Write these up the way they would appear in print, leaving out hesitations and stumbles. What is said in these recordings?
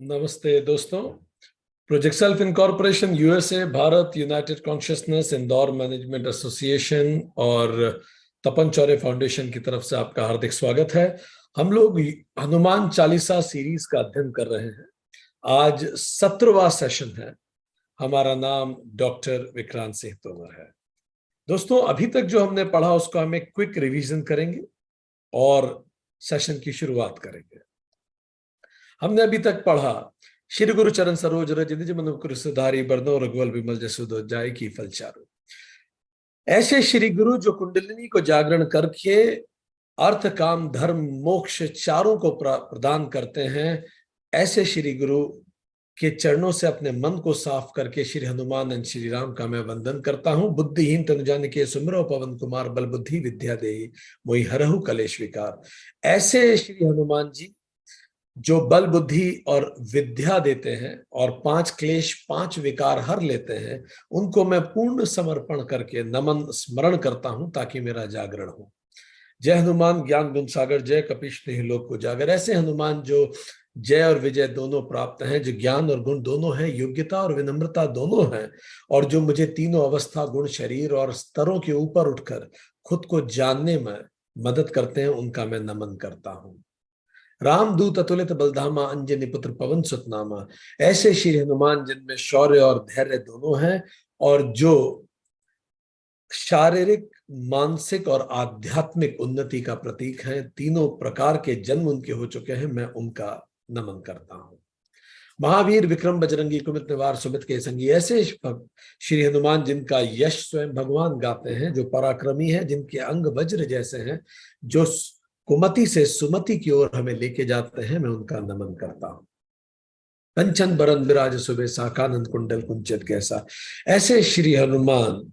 नमस्ते दोस्तों। Project self incorporation USA, Bharat, United consciousness, Indore management association और तपन चौरे फाउंडेशन की तरफ से आपका हार्दिक स्वागत है। हम लोग हनुमान चालीसा सीरीज का अध्ययन कर रहे हैं। आज 17वां सेशन है। हमारा नाम डॉक्टर विक्रांत सिंह तोमर है। दोस्तों, अभी तक जो हमने पढ़ा उसको हम एक क्विक रिवीजन करेंगे और सेशन की शुरुआत करेंगे। हमने अभी तक पढ़ा श्री गुरु चरण सरोज रज निज मनु मुकुर सुधारी बरनो रघुवल विमल जसु जाय की फल चारु। ऐसे श्री गुरु जो कुंडलिनी को जागरण करके अर्थ काम धर्म मोक्ष चारों को प्रदान करते हैं, ऐसे श्री गुरु के चरणों से अपने मन को साफ करके श्री हनुमान एंड श्री राम का मैं वंदन करता हूं। बुद्धिहीन तनु जानिके सुमिरो पवन कुमार, बल बुद्धि विद्या देहि मोहि हरहु कलेश विकार। ऐसे श्री हनुमान जी जो बल बुद्धि और विद्या देते हैं और 5 क्लेश 5 विकार हर लेते हैं, उनको मैं पूर्ण समर्पण करके नमन स्मरण करता हूं ताकि मेरा जागरण हो। जय हनुमान ज्ञान गुण सागर, जय कपीश नेहि लोक उजागर। ऐसे हनुमान जो जय और विजय दोनों प्राप्त हैं, जो ज्ञान और गुण दोनों हैं, योग्यता और विनम्रता दोनों हैं, और जो मुझे तीनों अवस्था गुण शरीर और स्तरों के ऊपर उठकर खुद को जानने में मदद करते हैं, उनका मैं नमन करता हूं। रामदूत अतुलित बलधामा, अंजनी पुत्र पवन सुत नामा। ऐसे श्री हनुमान जिनमें शौर्य और धैर्य दोनों हैं और जो शारीरिक, मानसिक और आध्यात्मिक उन्नति का प्रतीक है, तीनों प्रकार के जन्म उनके हो चुके हैं, मैं उनका नमन करता हूं। महावीर विक्रम बजरंगी कुमित निवार सुमित के संगी। ऐसे श्री हनुमान जिनका यश स्वयं भगवान गाते हैं, जो पराक्रमी है, जिनके अंग वज्र जैसे हैं, जो कुमति से सुमति की ओर हमें लेके जाते हैं, मैं उनका नमन करता हूं। कंचन बरन विराज सुबेसा, कानन कुंडल कुंचित कैसा। ऐसे श्री हनुमान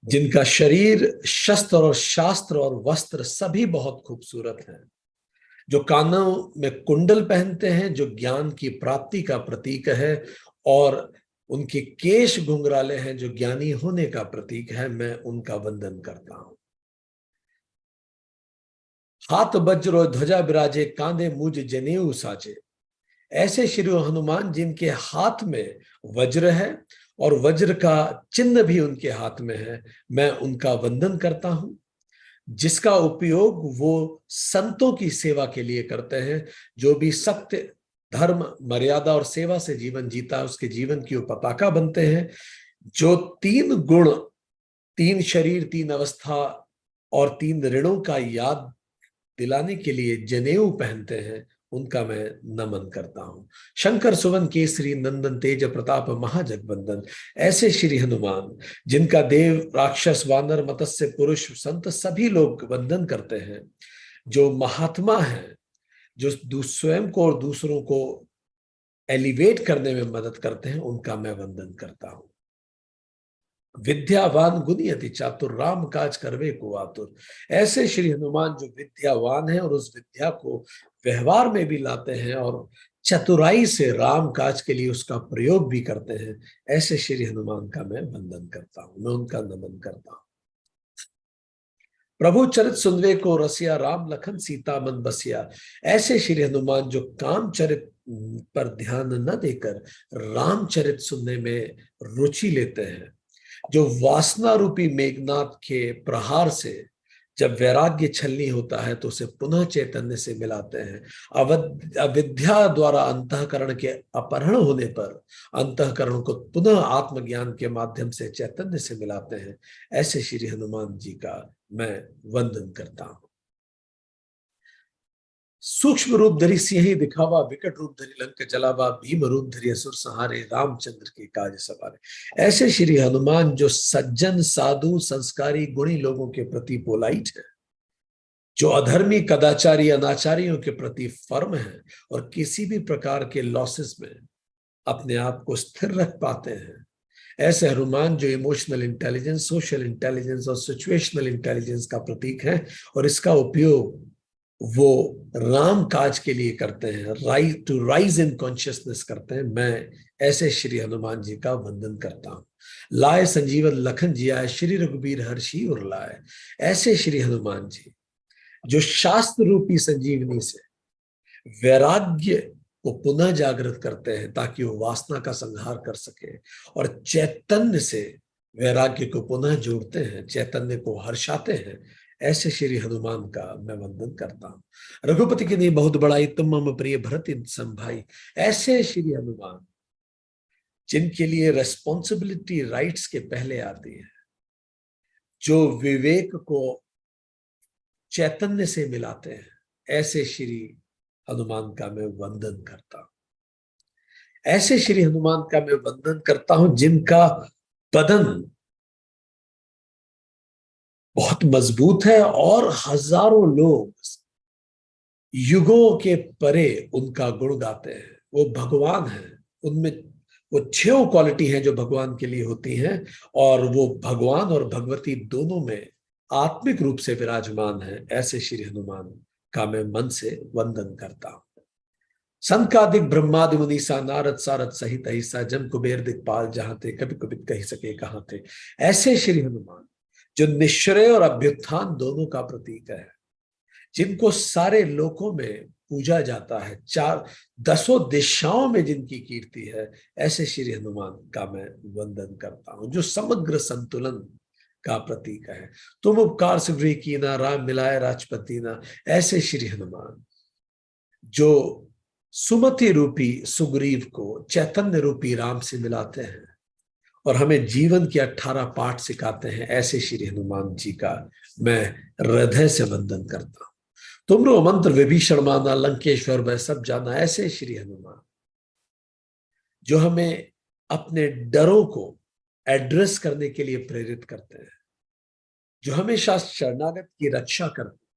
जिनका शरीर, शस्त्र और शास्त्र और वस्त्र सभी बहुत खूबसूरत हैं, जो कानों में कुंडल पहनते हैं, जो ज्ञान की प्राप्ति का प्रतीक है, और उनके केश घुंघराले हैं, जो ज्ञानी होने का प्रतीक है, मैं उनका वंदन करता हूं। हाथ वज्र ध्वजा विराजे, कांधे मुझ जनेऊ साजे। ऐसे श्री हनुमान जिनके हाथ में वज्र है और वज्र का चिन्ह भी उनके हाथ में है, मैं उनका वंदन करता हूं, जिसका उपयोग वो संतों की सेवा के लिए करते हैं। जो भी सत्य, धर्म, मर्यादा और सेवा से जीवन जीता है, उसके जीवन की वो पताका बनते हैं। जो 3 गुण, 3 शरीर, 3 अवस्था और 3 ऋणों का याद दिलाने के लिए जनेऊ पहनते हैं, उनका मैं नमन करता हूं। शंकर सुवन केसरी नंदन, तेज प्रताप महाजगवंदन। ऐसे श्री हनुमान जिनका देव, राक्षस, वानर, मत्स्य, पुरुष, संत सभी लोग वंदन करते हैं, जो महात्मा हैं, जो स्वयं को और दूसरों को एलिवेट करने में मदद करते हैं, उनका मैं वंदन करता हूं। विद्यावान गुणी अति चातुर, राम काज करवे को आतुर। ऐसे श्री हनुमान जो विद्यावान है और उस विद्या को व्यवहार में भी लाते हैं और चतुराई से राम काज के लिए उसका प्रयोग भी करते हैं, ऐसे श्री हनुमान का मैं वंदन करता हूं, मैं उनका नमन करता हूं। प्रभु चरित सुनवे को रसिया, राम लखन सीता मन बसिया। ऐसे श्री हनुमान जो काम चरित पर ध्यान न देकर रामचरित सुनने में रुचि लेते हैं, जो वासना रूपी मेघनाथ के प्रहार से जब वैराग्य छलनी होता है तो उसे पुनः चैतन्य से मिलाते हैं। अविद्या द्वारा अंतःकरण के अपहरण होने पर अंतःकरण को पुनः आत्मज्ञान के माध्यम से चैतन्य से मिलाते हैं, ऐसे श्री हनुमान जी का मैं वंदन करता हूं। सूक्ष्म रूप धरी सिंह दिखावा, विकट रूप धरी लंक जलावा, भीम रूप धरी असुर संहारे, रामचंद्र के काज सवारे। ऐसे श्री हनुमान जो सज्जन, साधु, संस्कारी, गुणी लोगों के प्रति पोलाइट है, जो अधर्मी, कदाचारी, अनाचारियों के प्रति फर्म है और किसी भी प्रकार के लॉसेस में अपने आप को स्थिर रख पाते हैं। ऐसे हनुमान जो इमोशनल इंटेलिजेंस, सोशल इंटेलिजेंस और सिचुएशनल इंटेलिजेंस का प्रतीक है और इसका उपयोग वो राम काज के लिए करते हैं, टू राइज इन कॉन्शियसनेस करते हैं, मैं ऐसे श्री हनुमान जी का वंदन करता हूं। लाए संजीवन लखन जियाए, श्री रघुबीर हर्षि उर लाए। ऐसे श्री हनुमान जी जो शास्त्र रूपी संजीवनी से वैराग्य को पुनः जागृत करते हैं ताकि वो वासना का संहार कर सके और चैतन्य से वैराग्य को पुनः जोड़ते हैं, चैतन्य को हर्षाते हैं, ऐसे श्री हनुमान का मैं वंदन करता हूं। रघुपति की नहीं बहुत बड़ाई तुम मम प्रिय भरत भाई, ऐसे श्री हनुमान जिनके लिए रेस्पॉन्सिबिलिटी राइट्स के पहले आती है, जो विवेक को चैतन्य से मिलाते हैं, ऐसे श्री हनुमान का मैं वंदन करता हूं। ऐसे श्री हनुमान का मैं वंदन करता हूं जिनका बदन बहुत मजबूत है और हजारों लोग युगों के परे उनका गुण गाते हैं। वो भगवान है, उनमें वो 6 क्वालिटी हैं जो भगवान के लिए होती हैं, और वो भगवान और भगवती दोनों में आत्मिक रूप से विराजमान है। ऐसे श्री हनुमान का मैं मन से वंदन करता हूं। संकादिक ब्रह्मादि मुनीसा नारद सारद सहित अहिसा जम कुबेर दिक्पाल जहां थे कभी कभी कही सके कहां थे, ऐसे श्री हनुमान जो निश्चय और अभ्युत्थान दोनों का प्रतीक है, जिनको सारे लोकों में पूजा जाता है, 10 दिशाओं में जिनकी कीर्ति है, ऐसे श्री हनुमान का मैं वंदन करता हूं। जो समग्र संतुलन का प्रतीक है, तुम उपकार सुग्रीव कीना राम मिलाए राजपति ना, ऐसे श्री हनुमान जो सुमति रूपी सुग्रीव को चैतन्य रूपी राम से मिलाते हैं और हमें जीवन के 18 पाठ सिखाते हैं, ऐसे श्री हनुमान जी का मैं हृदय से वंदन करता हूं। तुमरो मंत्र विभीषण माना लंकेश्वर वह सब जाना, ऐसे श्री हनुमान जो हमें अपने डरों को एड्रेस करने के लिए प्रेरित करते हैं, जो हमेशा शरणागत की रक्षा करते हैं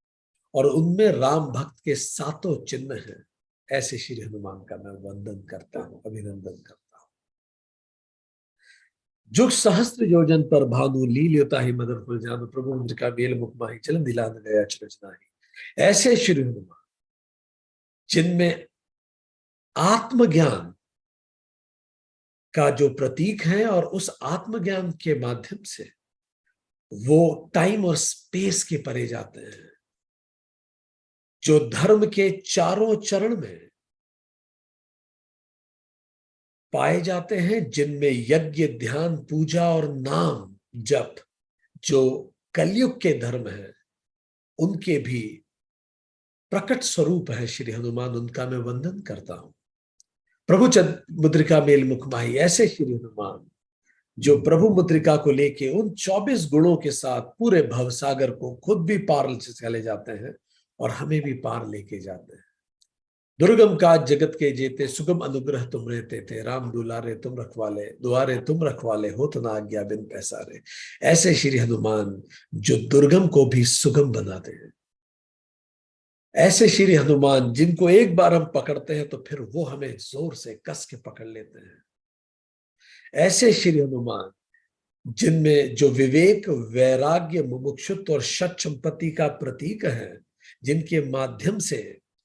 और उनमें राम भक्त के 7 चिन्ह हैं, ऐसे श्री हनुमान का मैं वंदन करता हूं, अभिनंदन करता हूं। जुग सहस्त्र योजन पर भानु लील्योता ही मदन फुल जान, प्रभु मुद्र का बेल मुख माही चलन दिलान गया चरजना ही, ऐसे श्री हनुमान जिनमें आत्मज्ञान का जो प्रतीक है और उस आत्मज्ञान के माध्यम से वो टाइम और स्पेस के परे जाते हैं, जो धर्म के चारों चरण में पाए जाते हैं, जिनमें यज्ञ ध्यान पूजा और नाम जप जो कलयुग के धर्म है उनके भी प्रकट स्वरूप है श्री हनुमान, उनका मैं वंदन करता हूं। प्रभु मुद्रिका मेल मुख माही, ऐसे श्री हनुमान जो प्रभु मुद्रिका को लेके उन 24 गुणों के साथ पूरे भवसागर को खुद भी पार चले जाते हैं और हमें भी पार लेके जाते हैं। दुर्गम काज जगत के जेते सुगम अनुग्रह तुम रहते थे, राम दुलारे तुम रखवाले दुआरे तुम रखवाले हो तो ना आज्ञा बिन पैसारे, ऐसे श्री हनुमान जो दुर्गम को भी सुगम बनाते हैं। ऐसे श्री हनुमान जिनको एक बार हम पकड़ते हैं तो फिर वो हमें जोर से कस के पकड़ लेते हैं। ऐसे श्री हनुमान जिनमें जो विवेक वैराग्य मुमुक्षुत्व और सत संपत्ति का प्रतीक है, जिनके माध्यम से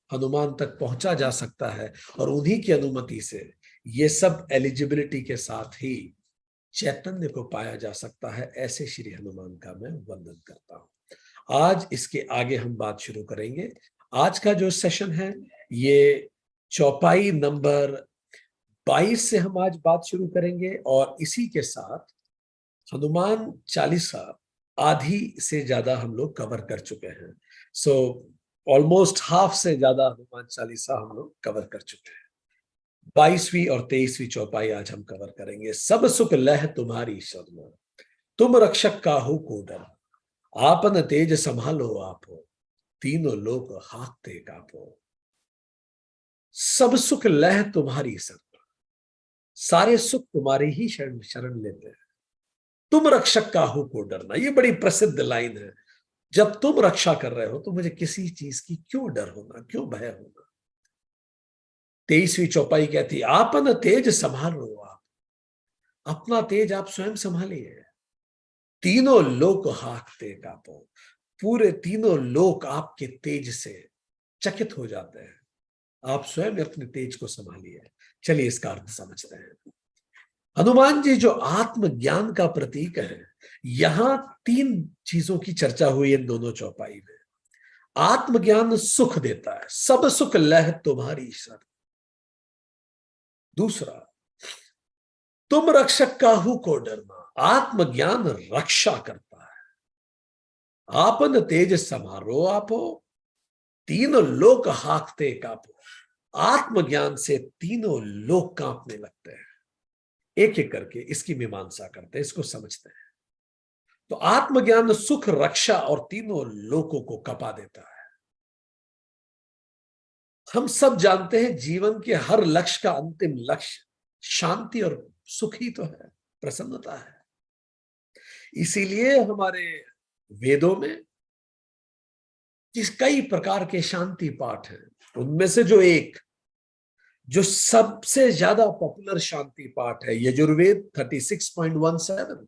हनुमान तक पहुंचा जा सकता है और उन्हीं की अनुमति से ये सब एलिजिबिलिटी के साथ ही चैतन्य को पाया जा सकता है, ऐसे श्री हनुमान का मैं वंदन करता हूं। आज इसके आगे हम बात शुरू करेंगे। आज का जो सेशन है ये चौपाई नंबर 22 से हम आज बात शुरू करेंगे और इसी के साथ हनुमान चालीसा आधी से ज्यादा हम लोग कवर कर चुके हैं। सो ऑलमोस्ट हाफ से ज्यादा हनुमान चालीसा हम लोग कवर कर चुके हैं। 22वीं और 23वीं चौपाई आज हम कवर करेंगे। सब सुख लह तुम्हारी शरण, तुम रक्षक काहू को डर, आपन तेज संभालो आपो, तीनों लोक हाकते कापो। सब सुख लह तुम्हारी शरण, सारे सुख तुम्हारी ही शरण लेते हैं। तुम रक्षक काहू को डरना, ये बड़ी प्रसिद्ध लाइन है। जब तुम रक्षा कर रहे हो तो मुझे किसी चीज की क्यों डर होना, क्यों भय होना। 23वीं चौपाई कहती आपन तेज संभालो आप, अपना तेज आप स्वयं संभालिए। तीनों लोक हाकते कापो, पूरे तीनों लोक आपके तेज से चकित हो जाते हैं। आप स्वयं अपने तेज को संभालिए। चलिए इसका अर्थ समझते हैं। हनुमान जी जो आत्मज्ञान का प्रतीक है, यहां 3 चीजों की चर्चा हुई इन दोनों चौपाई में। आत्मज्ञान सुख देता है, सब सुख लह तुम्हारी शरण। दूसरा, तुम रक्षक काहू को डरना, आत्मज्ञान रक्षा करता है। आपन तेज समारो आपो, तीनों लोक हाकते कापो। आत्मज्ञान से तीनों लोक कांपने लगते हैं। एक एक करके इसकी मीमांसा करते हैं, इसको समझते हैं। तो आत्मज्ञान सुख, रक्षा और तीनों लोकों को कपा देता है। हम सब जानते हैं जीवन के हर लक्ष्य का अंतिम लक्ष्य शांति और सुख ही तो है, प्रसन्नता है। इसीलिए हमारे वेदों में जिस कई प्रकार के शांति पाठ हैं, उनमें से जो सबसे ज्यादा पॉपुलर शांति पाठ है यजुर्वेद 36.17,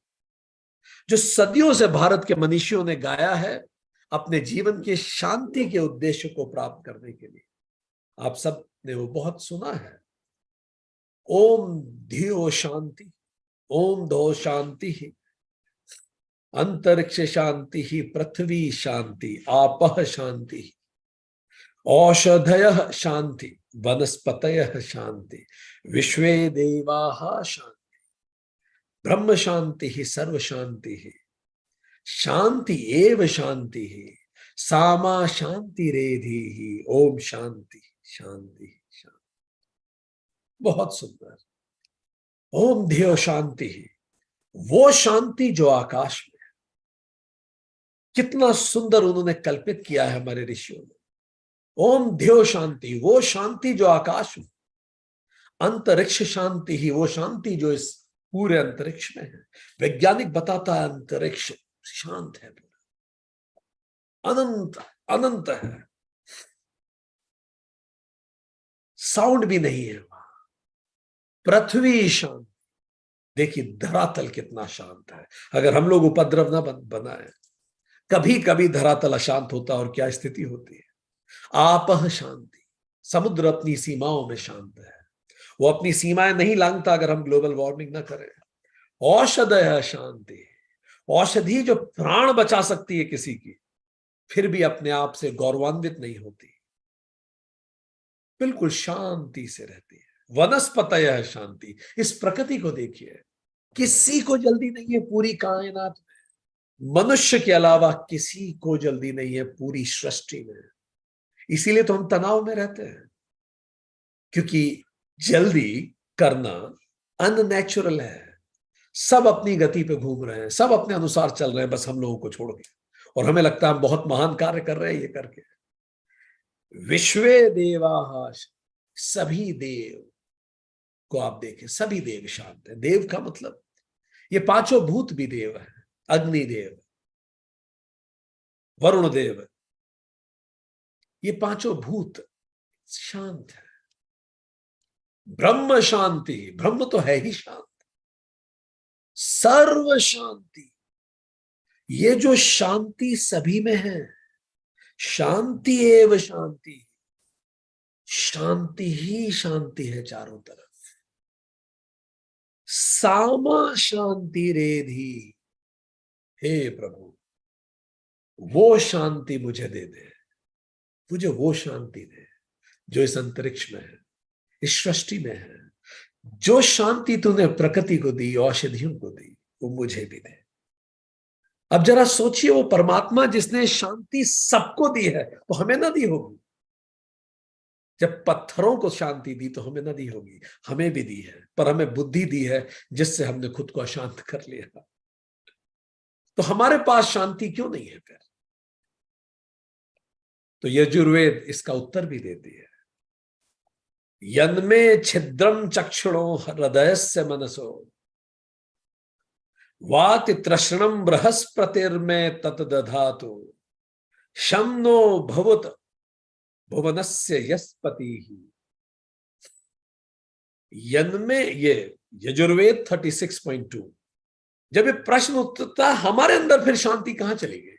जो सदियों से भारत के मनीषियों ने गाया है अपने जीवन के शांति के उद्देश्य को प्राप्त करने के लिए। आप सब ने वो बहुत सुना है। ओम धियो शांति, ओम दो शांति ही, अंतरिक्ष शांति ही, पृथ्वी शांति, आपः शांति, औषधयः शांति, वनस्पतयः शांति, विश्वे देवाः शांति, ब्रह्म शांति ही, सर्व शांति ही, शांति एव शांति ही, सामा शांति रेधि ही, ओम शांति शांति शांति। बहुत सुंदर। ओम ध्येय शांति ही, वो शांति जो आकाश में, कितना सुंदर उन्होंने कल्पित किया है हमारे ऋषियों ने। ओम ध्येय शांति, वो शांति जो आकाश में, अंतरिक्ष शांति ही, वो शांति जो इस पूरे अंतरिक्ष में है। वैज्ञानिक बताता है अंतरिक्ष शांत है, अनंत अनंत है, साउंड भी नहीं है वहां। पृथ्वी शांत, देखिए धरातल कितना शांत है। अगर हम लोग उपद्रव ना बनाए, कभी कभी धरातल अशांत होता और क्या स्थिति होती है। आपह शांति, समुद्र अपनी सीमाओं में शांत है, वो अपनी सीमाएं नहीं लांघता अगर हम ग्लोबल वार्मिंग ना करें। औषधय शांति, औषधि जो प्राण बचा सकती है किसी की, फिर भी अपने आप से गौरवान्वित नहीं होती, बिल्कुल शांति से रहती है। वनस्पतयः शांति, इस प्रकृति को देखिए, किसी को जल्दी नहीं है पूरी कायनात में, मनुष्य के अलावा किसी को जल्दी नहीं है पूरी सृष्टि में। इसीलिए तो हम तनाव में रहते हैं, क्योंकि जल्दी करना अननेचुरल है। सब अपनी गति पे घूम रहे हैं, सब अपने अनुसार चल रहे हैं, बस हम लोगों को छोड़ के, और हमें लगता है हम बहुत महान कार्य कर रहे हैं ये करके। विश्वे देवाः, सभी देव को आप देखें, सभी देव शांत है। देव का मतलब ये पांचों भूत भी देव है। अग्निदेव, वरुण देव, ये पांचों भूत शांत है। ब्रह्म शांति, ब्रह्म तो है ही शांत। सर्व शांति, ये जो शांति सभी में है, शांति एव शांति, शांति ही शांति है चारों तरफ। सामा शांति रेधि, हे प्रभु वो शांति मुझे दे दे, मुझे वो शांति दे जो इस अंतरिक्ष में है, इस सृष्टि में है। जो शांति तूने प्रकृति को दी, औषधियों को दी, वो मुझे भी दे। अब जरा सोचिए, वो परमात्मा जिसने शांति सबको दी है, तो हमें ना दी होगी? जब पत्थरों को शांति दी तो हमें ना दी होगी? हमें भी दी है, पर हमें बुद्धि दी है जिससे हमने खुद को अशांत कर लिया। तो हमारे पास शांति क्यों नहीं है फिर? तो यजुर्वेद इसका उत्तर भी देती है। यन्मे छिद्रम चक्षुणो हृदयस्य मनसो, वाति तृष्णम बृहस्पतिर्मे तत्दधातु, शं नो भवत भुवनस्य यस्पतिः। यन्मे, ये यजुर्वेद 36.2। जब ये प्रश्न उठता हमारे अंदर, फिर शांति कहां चली गई?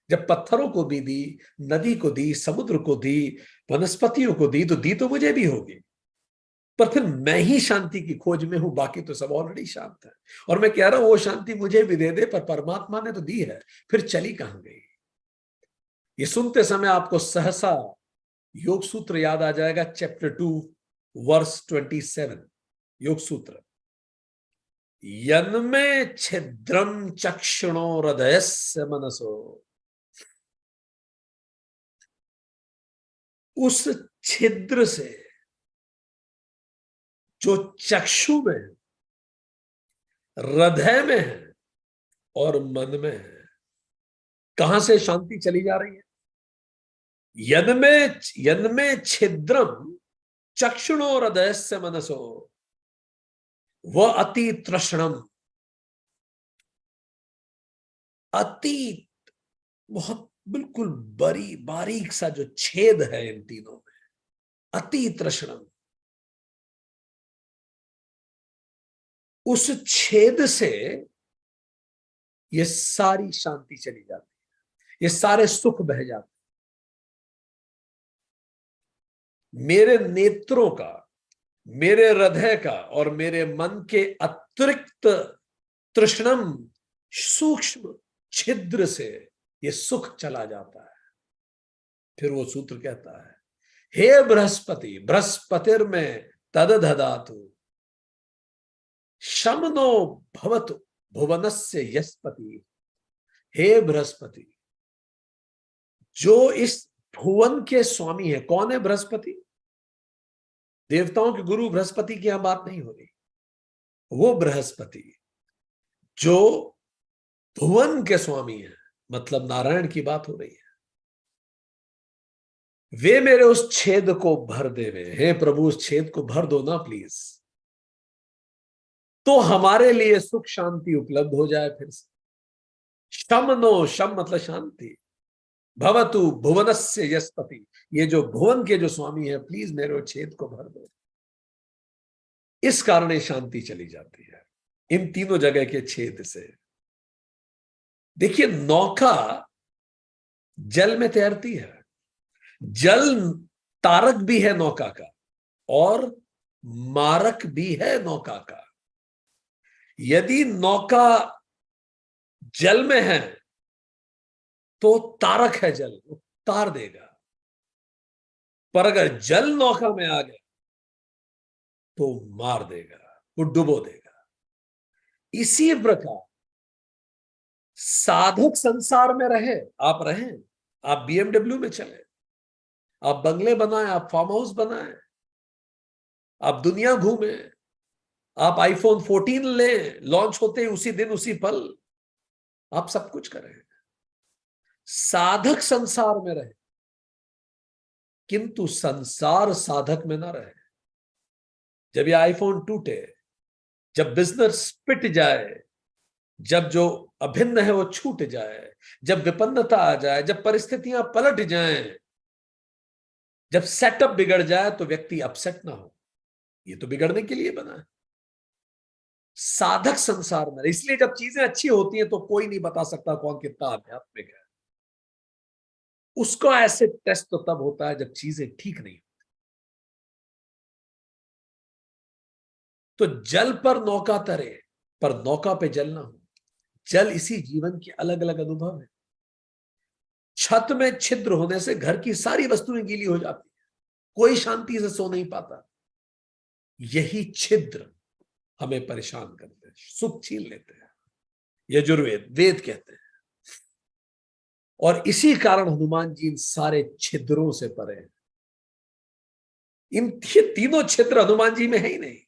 जब पत्थरों को भी दी, नदी को दी, समुद्र को दी, वनस्पतियों को दी, तो मुझे भी होगी। पर फिर मैं ही शांति की खोज में हूं, बाकी तो सब ऑलरेडी शांत है। और मैं कह रहा हूं वो शांति मुझे भी दे दे, पर परमात्मा ने तो दी है, फिर चली कहां गई? ये सुनते समय आपको सहसा योग सूत्र याद आ जाएगा, चैप्टर 2 वर्स 27 योग सूत्र, यन्मे छिद्रम चक्षुणो हृदयस्य मनसो, उस छिद्र से जो चक्षु में, हृदय में है और मन में है, कहां से शांति चली जा रही है? यन्मे छिद्रम चक्षुणो हृदयस्य मनसो वह अति तृष्णम, अति, बहुत बिल्कुल बारीक सा जो छेद है इन तीनों में, अति तृष्णम, उस छेद से ये सारी शांति चली जाती है, ये सारे सुख बह जाते हैं। मेरे नेत्रों का, मेरे हृदय का और मेरे मन के अतिरिक्त तृष्णम सूक्ष्म छिद्र से ये सुख चला जाता है। फिर वो सूत्र कहता है, हे बृहस्पति, बृहस्पतिर में तद दधातु शमनो भवतु भुवनस्य यस्पति। हे बृहस्पति, जो इस भुवन के स्वामी है। कौन है बृहस्पति? देवताओं के गुरु बृहस्पति की यहां बात नहीं हो रही। वो बृहस्पति जो भुवन के स्वामी है, मतलब नारायण की बात हो रही है। वे मेरे उस छेद को भर देवे। हे प्रभु, उस छेद को भर दो ना प्लीज, तो हमारे लिए सुख शांति उपलब्ध हो जाए फिर से। शमनो, शम मतलब शांति, भवतु भुवनस्य यस्पति, ये जो भुवन के जो स्वामी है, प्लीज मेरे छेद को भर दो। इस कारण ये शांति चली जाती है इन तीनों जगह के छेद से। देखिए, नौका जल में तैरती है, जल तारक भी है नौका का और मारक भी है नौका का। यदि नौका जल में है तो तारक है, जल वो तार देगा, पर अगर जल नौका में आ गया तो मार देगा, वो डुबो देगा। इसी प्रकार साधक संसार में रहे, आप रहें, आप BMW में चले, आप बंगले बनाएं, आप फार्म हाउस बनाएं, आप दुनिया घूमें, आप आईफोन 14 लें, लॉन्च होते उसी दिन उसी पल, आप सब कुछ करें, साधक संसार में रहे, किंतु संसार साधक में ना रहे। जब ये आईफोन टूटे, जब बिजनेस पिट जाए, जब जो अभिन्न है वो छूट जाए, जब विपन्नता आ जाए, जब परिस्थितियां पलट जाएं, जब सेटअप बिगड़ जाए, तो व्यक्ति अपसेट ना हो। ये तो बिगड़ने के लिए बना है। साधक संसार में, इसलिए जब चीजें अच्छी होती हैं तो कोई नहीं बता सकता कौन कितना आध्यात्मिक है। उसको ऐसे टेस्ट तो तब होता है जब चीजें ठीक नहीं होती। तो जल पर नौका तरे, पर नौका पे जल ना हो। जल इसी जीवन के अलग अलग अनुभव है। छत में छिद्र होने से घर की सारी वस्तुएं गीली हो जाती है, कोई शांति से सो नहीं पाता। यही छिद्र हमें परेशान करते हैं, सुख छीन लेते हैं, यजुर्वेद वेद कहते हैं। और इसी कारण हनुमान जी इन सारे छिद्रों से परे हैं। इन तीनों छिद्र हनुमान जी में है ही नहीं,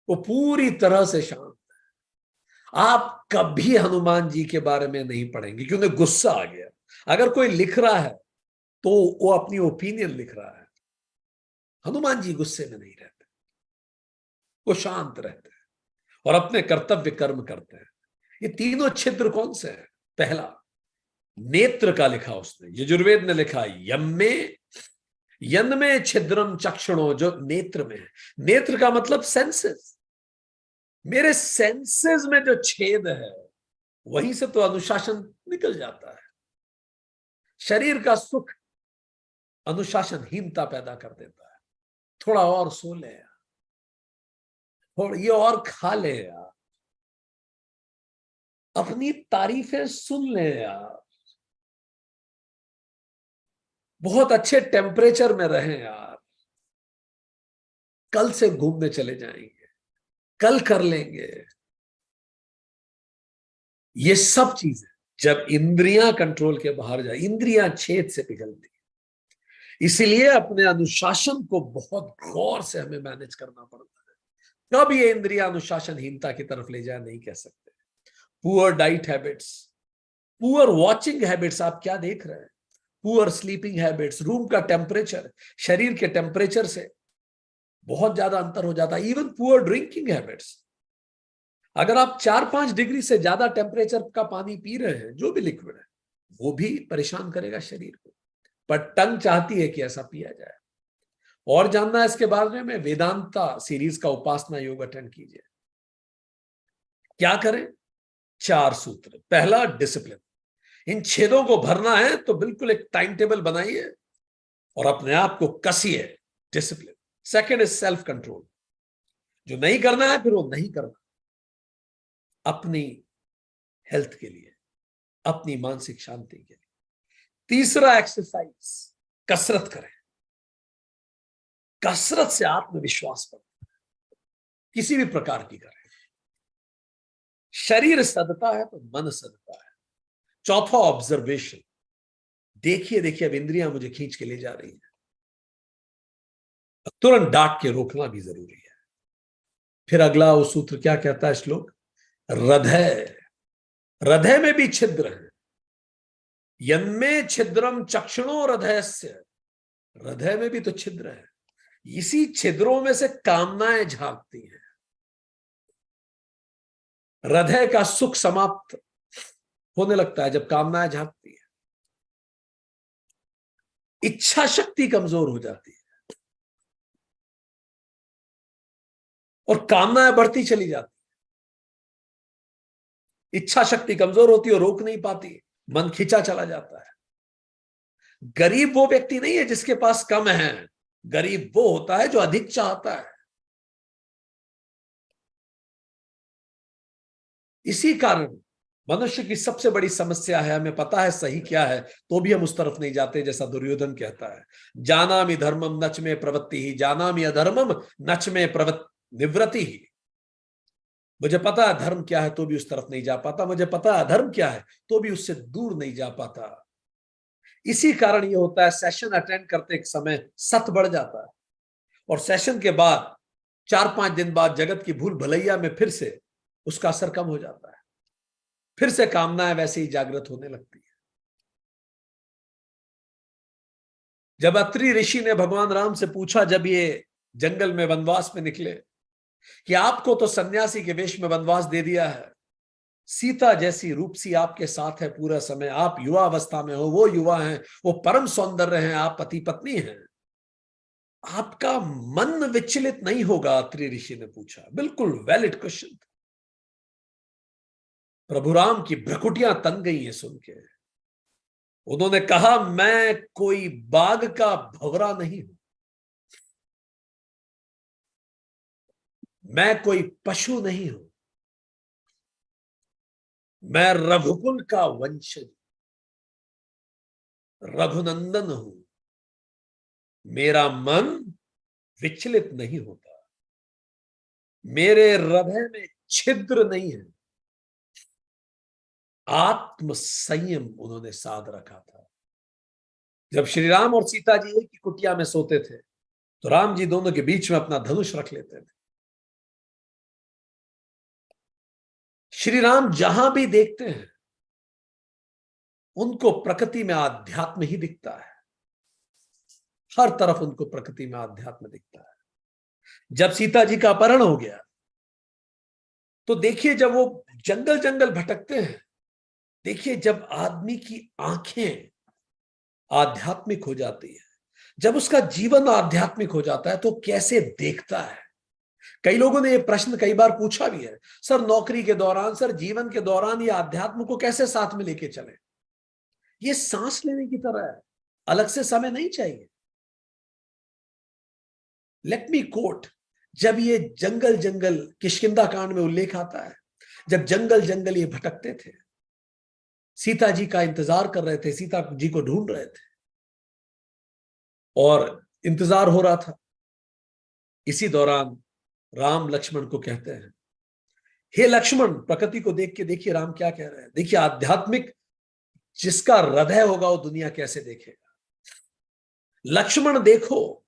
वो पूरी तरह से शांत है। आप कभी हनुमान जी के बारे में नहीं पढ़ेंगे कि उन्हें गुस्सा आ गया। अगर कोई लिख रहा है तो वो अपनी ओपिनियन लिख रहा है। हनुमान जी गुस्से में नहीं रहते, वो शांत रहते हैं और अपने कर्तव्य कर्म करते हैं। ये तीनों छिद्र कौन से हैं? पहला, नेत्र का लिखा उसने, यजुर्वेद ने लिखा यम्मे यन्मे छिद्रम चक्षुणो, जो नेत्र में है। नेत्र का मतलब सेंसेस। मेरे सेंसेस में जो छेद है, वहीं से तो अनुशासन निकल जाता है। शरीर का सुख अनुशासनहीनता पैदा कर देता है। थोड़ा और सो ले यार, थोड़ा ये और खा ले यार, अपनी तारीफें सुन ले यार, बहुत अच्छे टेम्परेचर में रहें यार, कल से घूमने चले जाएंगे, कल कर लेंगे। ये सब चीजें जब इंद्रियां कंट्रोल के बाहर जाए, इंद्रियां छेद से पिघलती। इसीलिए अपने अनुशासन को बहुत गौर से हमें मैनेज करना पड़ता है। कब ये इंद्रिया अनुशासनहीनता की तरफ ले जाए नहीं कह सकते। Poor diet habits, poor watching habits, आप क्या देख रहे हैं, पुअर स्लीपिंग हैबिट्स, रूम का टेम्परेचर, शरीर के टेम्परेचर से बहुत ज्यादा अंतर हो जाता है। इवन पुअर ड्रिंकिंग हैबिट्स, अगर आप 4-5 डिग्री से ज्यादा टेम्परेचर का पानी पी रहे हैं, जो भी लिक्विड है, वो भी परेशान करेगा शरीर को। पर टंग चाहती है कि ऐसा पिया जाए। और जानना है इसके बारे में, वेदांता सीरीज का उपासना योग अटेंड कीजिए। क्या करें? 4 सूत्र। पहला, डिसिप्लिन। इन छेदों को भरना है तो बिल्कुल एक टाइम टेबल बनाइए और अपने आप को कसिए, discipline. Second is self control. जो नहीं करना है फिर वो नहीं करना, अपनी हेल्थ के लिए, अपनी मानसिक शांति के लिए। तीसरा, एक्सरसाइज, कसरत करें। कसरत से आत्मविश्वास बढ़ता है, किसी भी प्रकार की करें। शरीर सदता है तो मन सदता है। चौथा, ऑब्जर्वेशन। देखिए देखिए अब इंद्रियां मुझे खींच के ले जा रही है, तुरंत डांट के रोकना भी जरूरी है। फिर अगला वो सूत्र क्या कहता है श्लोक? हृदय, हृदय में भी छिद्र है। यन्मे छिद्रम चक्षुणो हृदयस्य, हृदय में भी तो छिद्र है। इसी छिद्रों में से कामनाएं झांकती हैं। हृदय का सुख समाप्त होने लगता है जब कामनाएं झांकती है। इच्छा शक्ति कमजोर हो जाती है और कामनाएं बढ़ती चली जाती। इच्छा शक्ति कमजोर होती है और रोक नहीं पाती, मन खिंचा चला जाता है। गरीब वो व्यक्ति नहीं है जिसके पास कम है, गरीब वो होता है जो अधिक चाहता है। इसी कारण मनुष्य की सबसे बड़ी समस्या है, हमें पता है सही क्या है तो भी हम उस तरफ नहीं जाते। जैसा दुर्योधन कहता है, जानामि धर्मम नच में प्रवृत्ति ही, जानामि अधर्मम नच में निवृत्ति ही। मुझे पता है धर्म क्या है तो भी उस तरफ नहीं जा पाता, मुझे पता है अधर्म क्या है तो भी उससे दूर नहीं जा पाता। इसी कारण ये होता है, सेशन अटेंड करते एक समय सत बढ़ जाता है और सेशन के बाद 4-5 दिन बाद जगत की भूल भलैया में फिर से उसका असर कम हो जाता है, फिर से कामनाएं वैसे ही जागृत होने लगती है। जब अत्रि ऋषि ने भगवान राम से पूछा, जब ये जंगल में वनवास में निकले, कि आपको तो सन्यासी के वेश में वनवास दे दिया है, सीता जैसी रूपसी आपके साथ है पूरा समय, आप युवा अवस्था में हो, वो युवा हैं, वो परम सौंदर्य हैं, आप पति पत्नी हैं, आपका मन विचलित नहीं होगा? अत्रि ऋषि ने पूछा। बिल्कुल वैलिड क्वेश्चन। प्रभु राम की भ्रकुटियां तन गई हैं सुन के। उन्होंने कहा, मैं कोई बाघ का भंवरा नहीं हूं, मैं कोई पशु नहीं हूं, मैं रघुकुल का वंशज, रघुनंदन हूं। मेरा मन विचलित नहीं होता, मेरे हृदय में छिद्र नहीं है। आत्म संयम उन्होंने साध रखा था। जब श्री राम और सीता जी एक ही कुटिया में सोते थे तो राम जी दोनों के बीच में अपना धनुष रख लेते थे। श्री राम जहां भी देखते हैं उनको प्रकृति में आध्यात्म ही दिखता है, हर तरफ उनको प्रकृति में आध्यात्म दिखता है। जब सीता जी का अपहरण हो गया तो देखिए, जब वो जंगल जंगल भटकते हैं, देखिए जब आदमी की आंखें आध्यात्मिक हो जाती है, जब उसका जीवन आध्यात्मिक हो जाता है तो कैसे देखता है। कई लोगों ने ये प्रश्न कई बार पूछा भी है, सर नौकरी के दौरान, सर जीवन के दौरान ये आध्यात्म को कैसे साथ में लेके चले? ये सांस लेने की तरह है, अलग से समय नहीं चाहिए। लेट मी कोट, जब ये जंगल जंगल किष्किंधा कांड में उल्लेख आता है, जब जंगल जंगल ये भटकते थे, सीता जी का इंतजार कर रहे थे, सीता जी को ढूंढ रहे थे और इंतजार हो रहा था, इसी दौरान राम लक्ष्मण को कहते हैं, हे लक्ष्मण, प्रकृति को देख के देखिए राम क्या कह रहे हैं। देखिए, आध्यात्मिक जिसका हृदय होगा वो दुनिया कैसे देखेगा। लक्ष्मण देखो,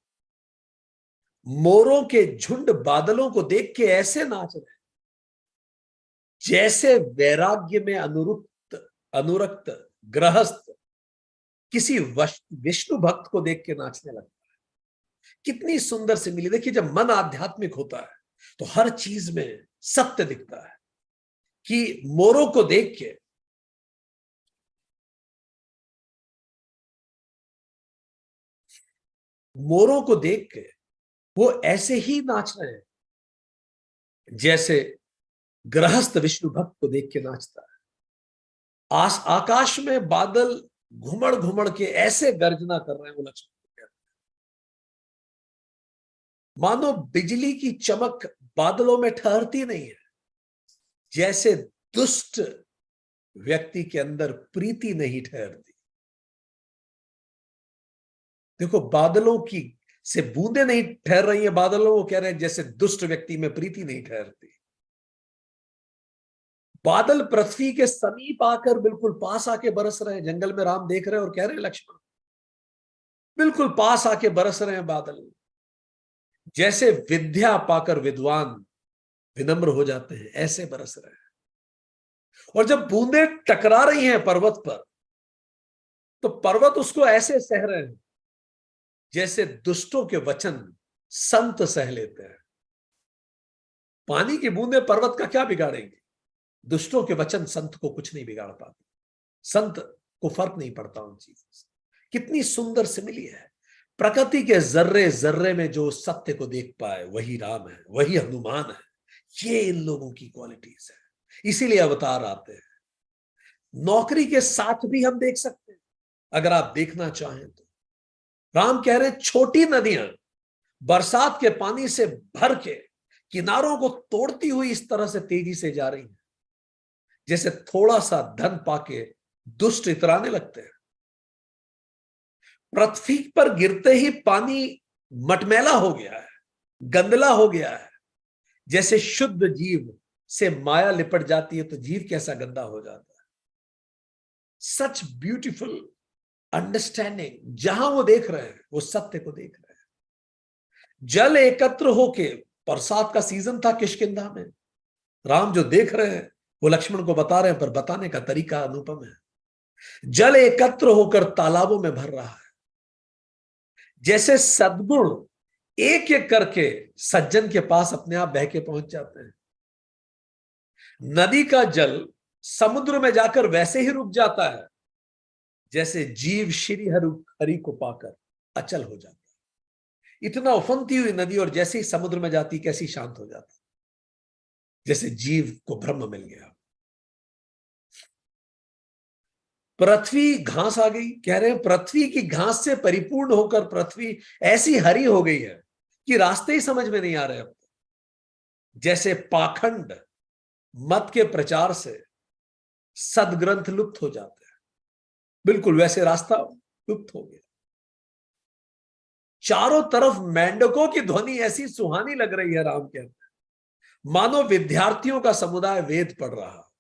मोरों के झुंड बादलों को देख के ऐसे नाच रहे हैं जैसे वैराग्य में अनुरक्त गृहस्थ किसी विष्णु भक्त को देख के नाचने लगता है। कितनी सुंदर से मिली। देखिए, जब मन आध्यात्मिक होता है तो हर चीज में सत्य दिखता है। कि मोरों को देख के वो ऐसे ही नाच रहे हैं जैसे गृहस्थ विष्णु भक्त को देख के नाचता है। आकाश में बादल घुमड़ घुमड़ के ऐसे गर्जना कर रहे हैं, वो लक्ष्मण को कहते हैं। मानो बिजली की चमक बादलों में ठहरती नहीं है, जैसे दुष्ट व्यक्ति के अंदर प्रीति नहीं ठहरती। देखो, बादलों की से बूंदे नहीं ठहर रही है बादलों, वो कह रहे हैं जैसे दुष्ट व्यक्ति में प्रीति नहीं ठहरती। बादल पृथ्वी के समीप आकर बिल्कुल पास आके बरस रहे हैं। जंगल में राम देख रहे हैं और कह रहे हैं लक्ष्मण, बिल्कुल पास आके बरस रहे हैं बादल। जैसे विद्या पाकर विद्वान विनम्र हो जाते हैं, ऐसे बरस रहे हैं। और जब बूंदे टकरा रही हैं पर्वत पर, तो पर्वत उसको ऐसे सह रहे हैं जैसे दुष्टों के वचन संत सह लेते हैं। पानी की बूंदे पर्वत का क्या बिगाड़ेंगे? दुष्टों के वचन संत को कुछ नहीं बिगाड़ पाते। संत को फर्क नहीं पड़ता उन चीजों से। कितनी सुंदर सिमिली है। प्रकृति के जर्रे जर्रे में जो सत्य को देख पाए वही राम है, वही हनुमान है। ये इन लोगों की क्वालिटीज है, इसीलिए अवतार आते हैं। नौकरी के साथ भी हम देख सकते हैं, अगर आप देखना चाहें तो। राम कह रहे छोटी नदियां बरसात के पानी से भर के किनारों को तोड़ती हुई इस तरह से तेजी से जा रही हैं, जैसे थोड़ा सा धन पाके दुष्ट इतराने लगते हैं। पृथ्वी पर गिरते ही पानी मटमैला हो गया है, गंदला हो गया है। जैसे शुद्ध जीव से माया लिपट जाती है तो जीव कैसा गंदा हो जाता है। Such beautiful understanding. जहां वो देख रहे हैं वो सत्य को देख रहे हैं। जल एकत्र होके, बरसात का सीजन था किष्किंधा में, राम जो देख रहे हैं वो लक्ष्मण को बता रहे हैं, पर बताने का तरीका अनुपम है। जल एकत्र होकर तालाबों में भर रहा है, जैसे सद्गुण एक एक करके सज्जन के पास अपने आप बह के पहुंच जाते हैं। नदी का जल समुद्र में जाकर वैसे ही रुक जाता है जैसे जीव श्री हरि को पाकर अचल हो जाता है। इतना उफनती हुई नदी और जैसे ही समुद्र में जाती कैसी शांत हो जाती, जैसे जीव को ब्रह्म मिल गया। पृथ्वी घास आ गई, कह रहे हैं पृथ्वी की घास से परिपूर्ण होकर पृथ्वी ऐसी हरी हो गई है कि रास्ते ही समझ में नहीं आ रहे अब। जैसे पाखंड मत के प्रचार से सदग्रंथ लुप्त हो जाते हैं, बिल्कुल वैसे रास्ता लुप्त हो गया। चारों तरफ मेंढकों की ध्वनि ऐसी सुहानी लग रही है, राम कहते हैं मानो विद्यार्थियों का समुदाय वेद पढ़ रहा।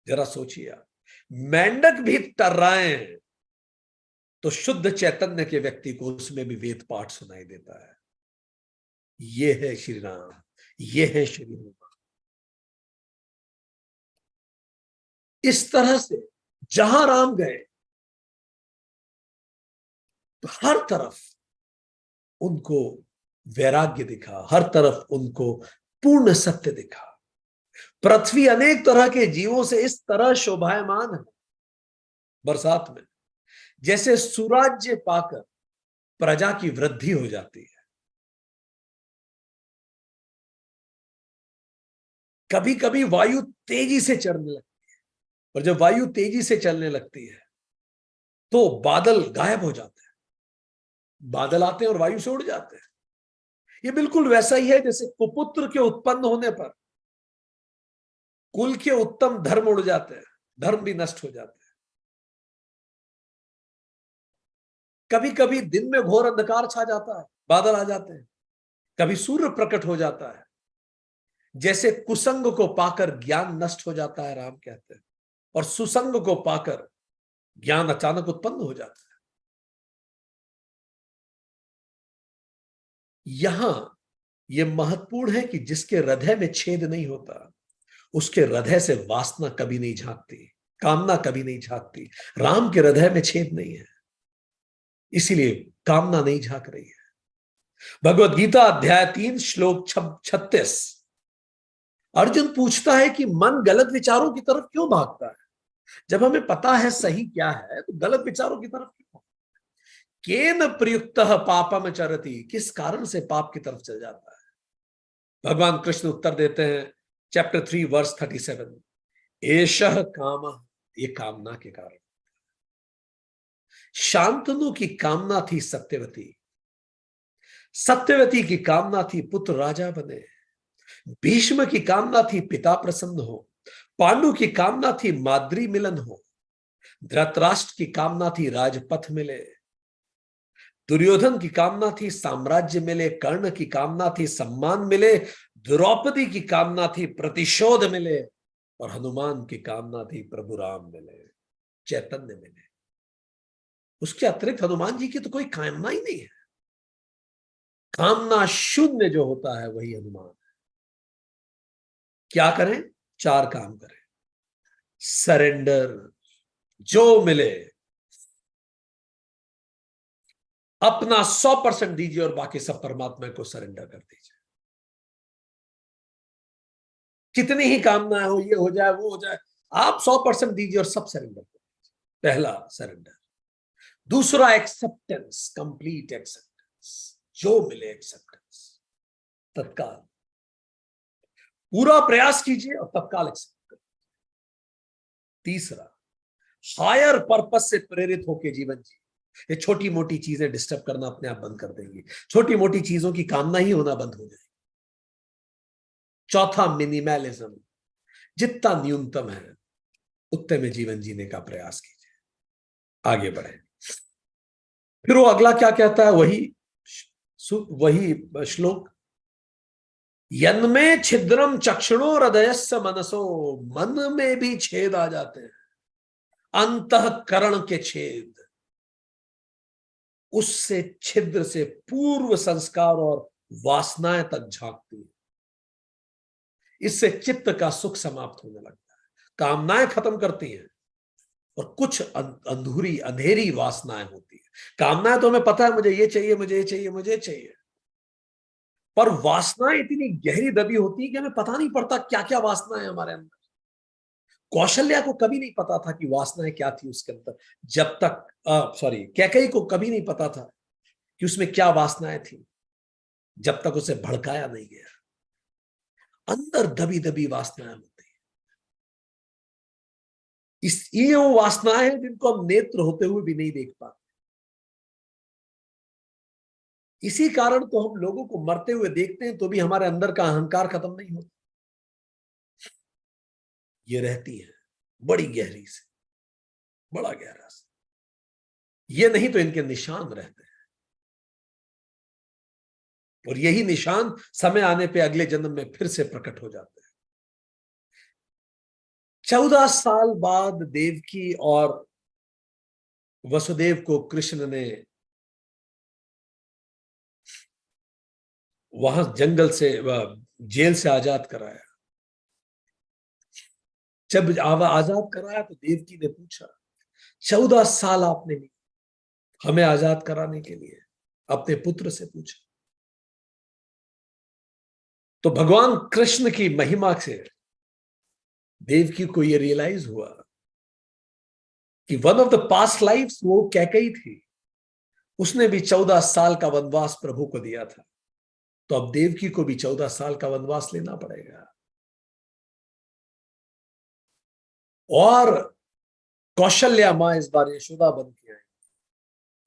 जरा सोचिए, मेंढक भी टर्राए तो शुद्ध चैतन्य के व्यक्ति को उसमें भी वेद पाठ सुनाई देता है। ये है श्री राम, ये है श्री हनुमान। इस तरह से जहां राम गए तो हर तरफ उनको वैराग्य दिखा, हर तरफ उनको पूर्ण सत्य दिखा। पृथ्वी अनेक तरह के जीवों से इस तरह शोभायमान है बरसात में, जैसे सुराज्य पाकर प्रजा की वृद्धि हो जाती है। कभी कभी वायु तेजी से चलने लगती है, और जब वायु तेजी से चलने लगती है तो बादल गायब हो जाते हैं। बादल आते हैं और वायु से उड़ जाते हैं। ये बिल्कुल वैसा ही है जैसे कुपुत्र के उत्पन्न होने पर कुल के उत्तम धर्म उड़ जाते हैं, धर्म भी नष्ट हो जाते हैं। कभी कभी दिन में घोर अंधकार छा जाता है, बादल आ जाते हैं। कभी सूर्य प्रकट हो जाता है, जैसे कुसंग को पाकर ज्ञान नष्ट हो जाता है, राम कहते हैं, और सुसंग को पाकर ज्ञान अचानक उत्पन्न हो जाता है। यहां यह महत्वपूर्ण है कि जिसके हृदय में छेद नहीं होता, उसके हृदय से वासना कभी नहीं झांकती, कामना कभी नहीं झांकती। राम के हृदय में छेद नहीं है, इसीलिए कामना नहीं झांक रही है। भगवत गीता अध्याय 3 श्लोक 36, अर्जुन पूछता है कि मन गलत विचारों की तरफ क्यों भागता है? जब हमें पता है सही क्या है, तो गलत विचारों की तरफ क्यों? केन प्रयुक्तः पापम चरति, किस कारण से पाप की तरफ चल जाता है? भगवान कृष्ण उत्तर देते हैं, चैप्टर 3 वर्स 37, एषः काम, ये कामना के कारण। शांतनु की कामना थी सत्यवती, सत्यवती की कामना थी पुत्र राजा बने, भीष्म की कामना थी पिता प्रसन्न हो, पांडु की कामना थी माद्री मिलन हो, धृतराष्ट्र की कामना थी राजपथ मिले, दुर्योधन की कामना थी साम्राज्य मिले, कर्ण की कामना थी सम्मान मिले, द्रौपदी की कामना थी प्रतिशोध मिले, और हनुमान की कामना थी प्रभु राम मिले, चैतन्य मिले। उसके अतिरिक्त हनुमान जी की तो कोई कामना ही नहीं है। कामना शून्य जो होता है वही हनुमान है। क्या करें? 4 काम करें। सरेंडर, जो मिले अपना 100% दीजिए और बाकी सब परमात्मा को सरेंडर कर दीजिए। कितनी ही कामना हो, ये हो जाए वो हो जाए, आप 100% दीजिए और सब सरेंडर कर दीजिए। पहला सरेंडर। दूसरा एक्सेप्टेंस, कंप्लीट एक्सेप्टेंस, जो मिले एक्सेप्टेंस, तत्काल पूरा प्रयास कीजिए और तत्काल एक्सेप्ट करिए। तीसरा, हायर पर्पस से प्रेरित होकर जीवन जी। ये छोटी मोटी चीजें डिस्टर्ब करना अपने आप बंद कर देंगी, छोटी मोटी चीजों की कामना ही होना बंद हो जाएगी। चौथा, मिनिमलिज्म, जितना न्यूनतम है उतने में जीवन जीने का प्रयास कीजिए, आगे बढ़े। फिर वो अगला क्या कहता है, वही श्लोक, यन्मे छिद्रम चक्षुणो हृदयस्य मनसो, मन में भी छेद आ जाते हैं, अंतःकरण के छेद, उससे छिद्र से पूर्व संस्कार और वासनाएं तक झांकती है। इससे चित्त का सुख समाप्त होने लगता है, कामनाएं खत्म करती हैं और कुछ अंधूरी अंधेरी वासनाएं होती है। कामनाएं तो हमें पता है, मुझे ये चाहिए, मुझे ये चाहिए, मुझे चाहिए, पर वासनाएं इतनी गहरी दबी होती है कि हमें पता नहीं पड़ता क्या क्या वासनाएं हमारे अंदर। कौशल्या को कभी नहीं पता था कि वासनाएं क्या थी उसके अंदर, जब तक कैकेयी को कभी नहीं पता था कि उसमें क्या वासनाएं थी, जब तक उसे भड़काया नहीं गया। अंदर दबी दबी वासनाएं होती है। ये वो वासनाएं हैं जिनको हम नेत्र होते हुए भी नहीं देख पाते। इसी कारण तो हम लोगों को मरते हुए देखते हैं तो भी हमारे अंदर का अहंकार खत्म नहीं होता। ये रहती है बड़ी गहरी से, बड़ा गहरा से। ये नहीं तो इनके निशान रहते हैं, और यही निशान समय आने पे अगले जन्म में फिर से प्रकट हो जाते हैं। 14 साल बाद देवकी और वसुदेव को कृष्ण ने वहां जंगल से, जेल से आजाद कराया। जब आजाद कराया तो देवकी ने पूछा, 14 साल आपने लिए हमें आजाद कराने के लिए, अपने पुत्र से पूछा। तो भगवान कृष्ण की महिमा से देवकी को यह रियलाइज हुआ कि one of the past lifes वो कैकेयी थी, उसने भी 14 साल का वनवास प्रभु को दिया था, तो अब देवकी को भी 14 साल का वनवास लेना पड़ेगा। और कौशल्या मां इस बार यशोदा बन के आई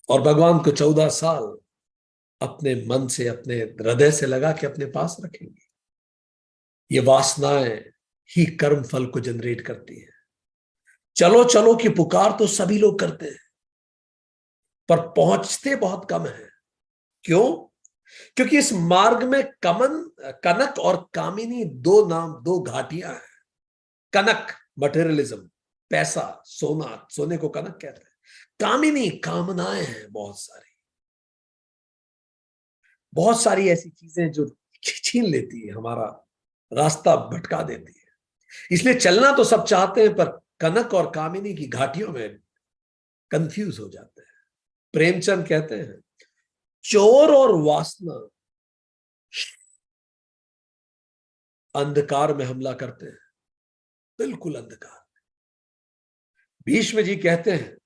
और भगवान को 14 साल अपने मन से, अपने हृदय से लगा के अपने पास रखेंगे। ये वासनाएं ही कर्म फल को जनरेट करती है। चलो चलो की पुकार तो सभी लोग करते हैं, पर पहुंचते बहुत कम है। क्यों? क्योंकि इस मार्ग में कनक और कामिनी दो घाटियां हैं। कनक मटेरियलिज्म, पैसा, सोना, सोने को कनक कहते हैं। कामिनी कामनाएं हैं, बहुत सारी ऐसी चीजें जो छीन लेती है, हमारा रास्ता भटका देती है। इसलिए चलना तो सब चाहते हैं, पर कनक और कामिनी की घाटियों में कंफ्यूज हो जाते हैं। प्रेमचंद कहते हैं, चोर और वासना अंधकार में हमला करते हैं, बिल्कुल अंधकार। भीष्म जी कहते हैं,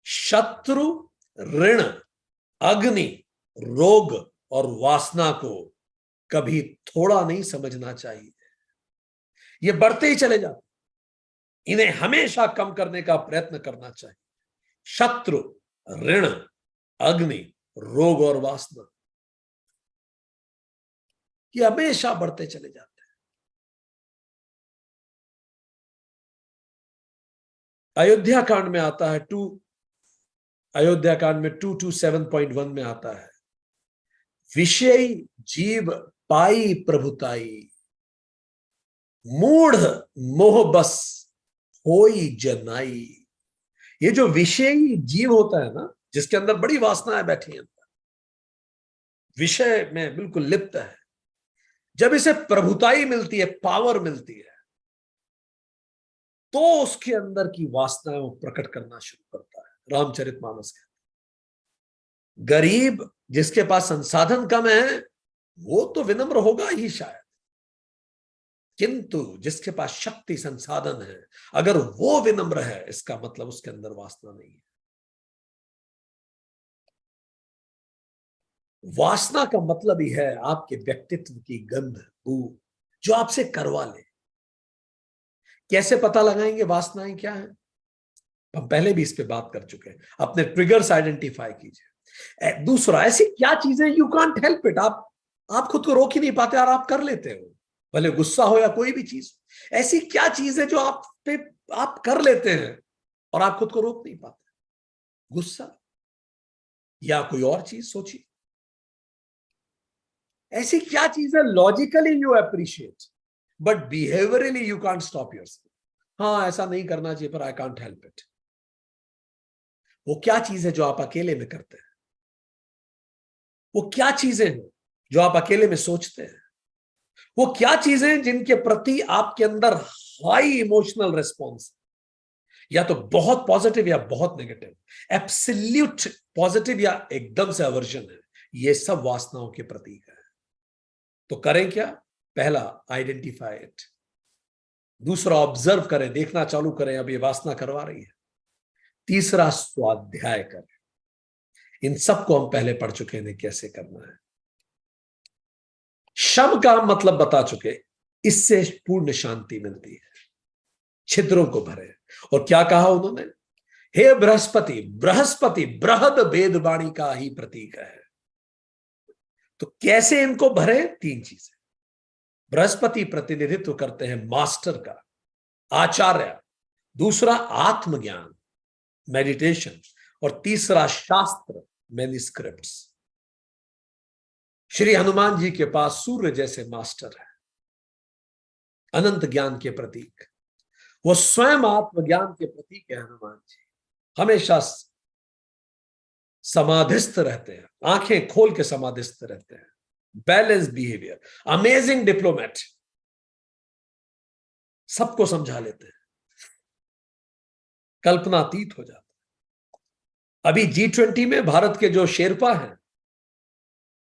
शत्रु, ऋण, अग्नि, रोग और वासना को कभी थोड़ा नहीं समझना चाहिए। ये बढ़ते ही चले जाते, इन्हें हमेशा कम करने का प्रयत्न करना चाहिए। शत्रु, ऋण, अग्नि, रोग और वासना, ये हमेशा बढ़ते चले जाते हैं। अयोध्या कांड में आता है, अयोध्या कांड में 227.1 में आता है, विषय जीव पाई प्रभुताई, मूढ़ मोह बस होई जनाई। ये जो विषयी जीव होता है ना, जिसके अंदर बड़ी वासनाएं बैठी हैं, विषय में बिल्कुल लिप्त है, जब इसे प्रभुताई मिलती है, पावर मिलती है, तो उसके अंदर की वासनाएं वो प्रकट करना शुरू करता है। रामचरितमानस कहता है, गरीब जिसके पास संसाधन कम है वो तो विनम्र होगा ही शायद, किंतु जिसके पास शक्ति संसाधन है, अगर वो विनम्र है, इसका मतलब उसके अंदर वासना नहीं है। वासना का मतलब ही है आपके व्यक्तित्व की गंध, बू, जो आपसे करवा ले। कैसे पता लगाएंगे वासनाएं क्या है? हम पहले भी इस पे बात कर चुके हैं। अपने ट्रिगर्स आइडेंटिफाई कीजिए। दूसरा, ऐसी क्या चीजें यू कांट हेल्प इट, आप खुद को रोक ही नहीं पाते और आप कर लेते हो, भले गुस्सा हो या कोई भी चीज। ऐसी क्या चीज है जो आप कर लेते हैं और आप खुद को रोक नहीं पाते? गुस्सा या कोई और चीज सोचिए। ऐसी क्या चीज है logically you appreciate but behaviourally you can't stop yourself? हाँ, ऐसा नहीं करना चाहिए पर आई कांट हेल्प इट। वो क्या चीज है जो आप अकेले में करते हैं? वो क्या चीजें हैं जो आप अकेले में सोचते हैं? वो क्या चीजें जिनके प्रति आपके अंदर हाई इमोशनल रिस्पॉन्स, या तो बहुत पॉजिटिव या बहुत नेगेटिव, एब्सोल्यूट पॉजिटिव या एकदम से अवर्जन है? ये सब वासनाओं के प्रतीक है। तो करें क्या? पहला, आइडेंटिफाई इट। दूसरा, ऑब्जर्व करें, देखना चालू करें अब ये वासना करवा रही है। तीसरा, स्वाध्याय करें। इन सबको हम पहले पढ़ चुके हैं कैसे करना है। शम का मतलब बता चुके, इससे पूर्ण शांति मिलती है। छिद्रों को भरे। और क्या कहा उन्होंने? हे बृहस्पति, बृहस्पति बृहद वेदवाणी का ही प्रतीक है। तो कैसे इनको भरे? तीन चीजें। बृहस्पति प्रतिनिधित्व करते हैं मास्टर का, आचार्य। दूसरा, आत्मज्ञान, मेडिटेशन। और तीसरा, शास्त्र, मैन्युस्क्रिप्ट्स। श्री हनुमान जी के पास सूर्य जैसे मास्टर है, अनंत ज्ञान के प्रतीक। वो स्वयं आत्मज्ञान के प्रतीक है। हनुमान जी हमेशा समाधिस्थ रहते हैं, आंखें खोल के समाधिस्थ रहते हैं। बैलेंस बिहेवियर, अमेजिंग डिप्लोमेट, सबको समझा लेते हैं, कल्पनातीत हो जाते हैं। अभी G20 में भारत के जो शेरपा हैं,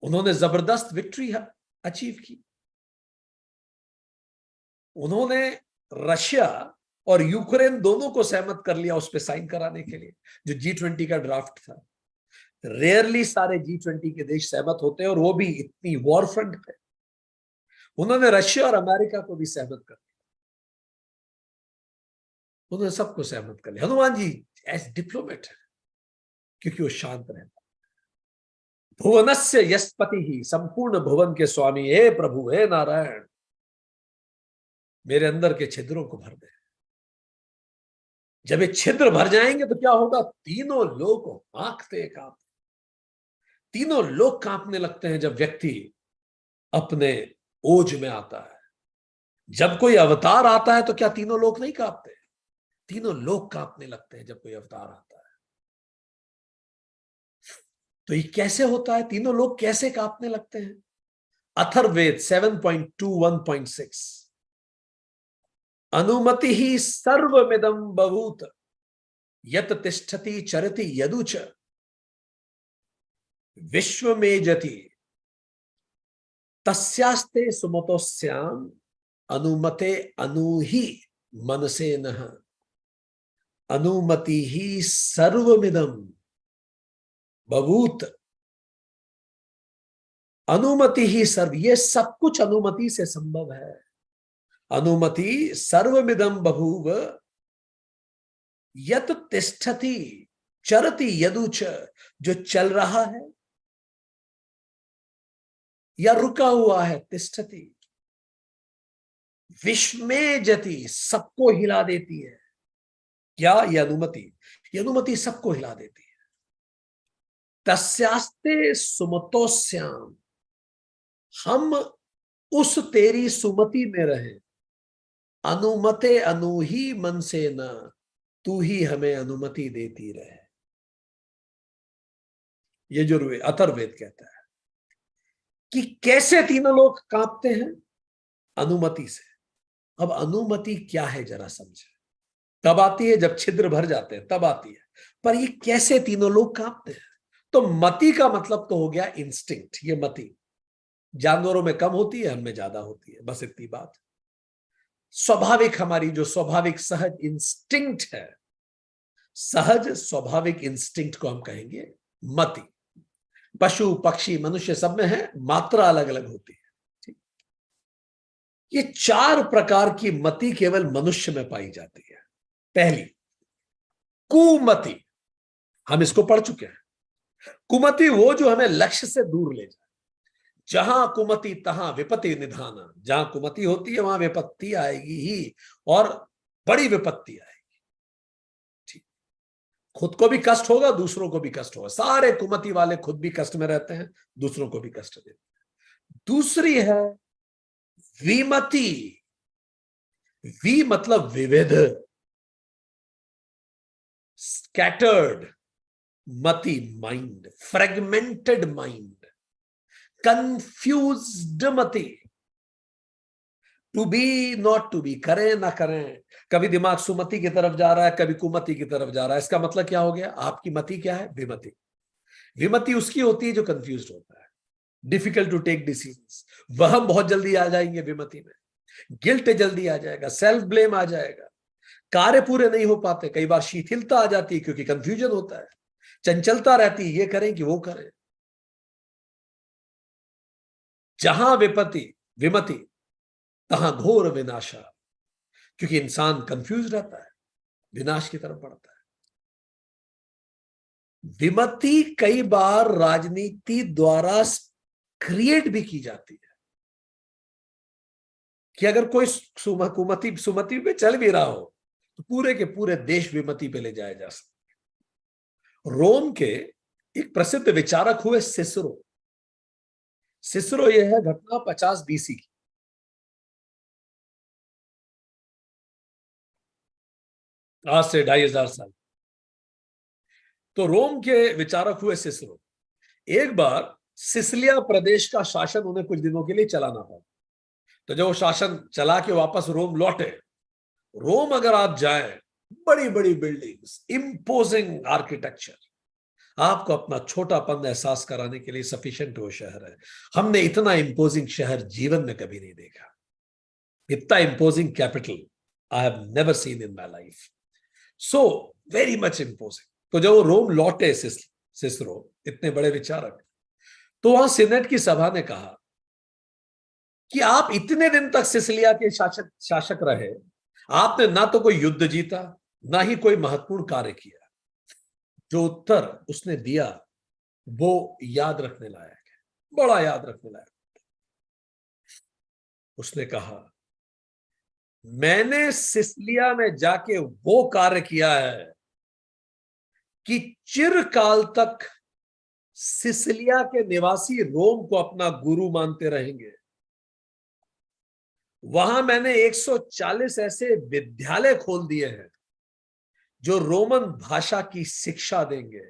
उन्होंने जबरदस्त विक्ट्री अचीव की। उन्होंने रशिया और यूक्रेन दोनों को सहमत कर लिया उस पर साइन कराने के लिए, जो G20 का ड्राफ्ट था। रेयरली सारे G20 के देश सहमत होते हैं, और वो भी इतनी वॉर फ्रंट पे। उन्होंने रशिया और अमेरिका को भी सहमत कर लिया, उन्होंने सबको सहमत कर लिया। हनुमान जी ऐसे डिप्लोमेट है, क्योंकि वो शांत रहता। भुवनस्य यस्पति ही, संपूर्ण भुवन के स्वामी, हे प्रभु, हे नारायण, मेरे अंदर के छिद्रों को भर दे। जब ये छिद्र भर जाएंगे तो क्या होगा? तीनों लोग आंखते कांपते, तीनों लोग कांपने लगते हैं जब व्यक्ति अपने ओज में आता है। जब कोई अवतार आता है तो क्या तीनों लोग नहीं कांपते? तीनों लोग कांपने लगते हैं जब कोई अवतार आता है। तो ये कैसे होता है? तीनों लोग कैसे कांपने लगते हैं? अथर्ववेद 7.21.6, अनुमति ही सर्वमिदं बभूत यत तिष्ठति चरति यदुच विश्व में जति तस्यास्ते सुमतोस्याम अनुमते अनुहि मनसे नः। अनुमति ही सर्वमिदं बभूत, अनुमति ही सर्व, ये सब कुछ अनुमति से संभव है। अनुमति सर्वमिदं बभूव यत तिष्ठति चरति यदुच, जो चल रहा है या रुका हुआ है, तिष्ठति, विश्व में जति, सबको हिला देती है। क्या? यह अनुमति, यह अनुमति सबको हिला देती है। तस्यास्ते सुमतोस्याम, हम उस तेरी सुमति में रहे। अनुमते अनुही मन से न, तू ही हमें अनुमति देती रहे। ये जो अथर्ववेद कहता है कि कैसे तीनों लोग कांपते हैं? अनुमति से। अब अनुमति क्या है जरा समझे। तब आती है जब छिद्र भर जाते हैं, तब आती है। पर ये कैसे तीनों लोग कांपते हैं? तो मति का मतलब तो हो गया इंस्टिंक्ट। ये मति जानवरों में कम होती है, हम में ज्यादा होती है, बस इतनी बात। स्वाभाविक, हमारी जो स्वाभाविक सहज इंस्टिंक्ट है, सहज स्वाभाविक इंस्टिंक्ट को हम कहेंगे मति। पशु पक्षी मनुष्य सब में है, मात्रा अलग अलग होती है। ठीक, ये 4 प्रकार की मति केवल मनुष्य में पाई जाती है। पहली, कुमति, हम इसको पढ़ चुके हैं। कुमति वो जो हमें लक्ष्य से दूर ले जाए। जहां कुमति तहां विपत्ति निधाना, जहां कुमति होती है वहां विपत्ति आएगी ही, और बड़ी विपत्ति आएगी। ठीक, खुद को भी कष्ट होगा, दूसरों को भी कष्ट होगा। सारे कुमति वाले खुद भी कष्ट में रहते हैं, दूसरों को भी कष्ट देते हैं। दूसरी है विमति। वी मतलब विविध, स्कैटर्ड, मति माइंड, फ्रेगमेंटेड माइंड, कंफ्यूज्ड मति। To be not to be, करें ना करें, कभी दिमाग सुमति की तरफ जा रहा है, कभी कुमति की तरफ जा रहा है। इसका मतलब क्या हो गया? आपकी मति क्या है? विमति। विमति उसकी होती है जो कंफ्यूज्ड होता है, डिफिकल्ट टू टेक डिसीजंस। वहम बहुत जल्दी आ जाएंगे विमति में, गिल्ट जल्दी आ जाएगा, सेल्फ ब्लेम आ जाएगा, कार्य पूरे नहीं हो पाते, कई बार शिथिलता आ जाती है क्योंकि कंफ्यूजन होता है, चंचलता रहती है, ये करें कि वो करें। जहां विमति तहां घोर विनाशा, क्योंकि इंसान कंफ्यूज रहता है, विनाश की तरफ बढ़ता है। विमति कई बार राजनीति द्वारा क्रिएट भी की जाती है कि अगर कोई सुमति पे चल भी रहा हो तो पूरे के पूरे देश विमति पे ले जाया जा सकता। रोम के एक प्रसिद्ध विचारक हुए सिसरो। सिसरो यह है घटना 50 BC की। आज से 2500 साल। तो रोम के विचारक हुए सिसरो। एक बार सिसिलिया प्रदेश का शासन उन्हें कुछ दिनों के लिए चलाना पड़ा। तो जब वो शासन चला के वापस रोम लौटे, रोम अगर आप जाएं, बड़ी बड़ी बिल्डिंग्स, इंपोजिंग आर्किटेक्चर, आपको अपना छोटापन एहसास कराने के लिए सफिशिएंट वो शहर है। हमने इतना इंपोजिंग शहर जीवन में कभी नहीं देखा। इतना imposing capital I have never seen in my life, so very much imposing. तो जब वो रोम लौटे सिसरो, इतने बड़े विचारक, तो वहां सीनेट की सभा ने कहा कि आप इतने दिन तक सिसिलिया के शासक रहे, आपने ना तो कोई युद्ध जीता, ना ही कोई महत्वपूर्ण कार्य किया। जो उत्तर उसने दिया वो याद रखने लायक है, बड़ा याद रखने लायक। उसने कहा, मैंने सिसिलिया में जाके वो कार्य किया है कि चिरकाल तक सिसिलिया के निवासी रोम को अपना गुरु मानते रहेंगे। वहां मैंने 140 ऐसे विद्यालय खोल दिए हैं जो रोमन भाषा की शिक्षा देंगे।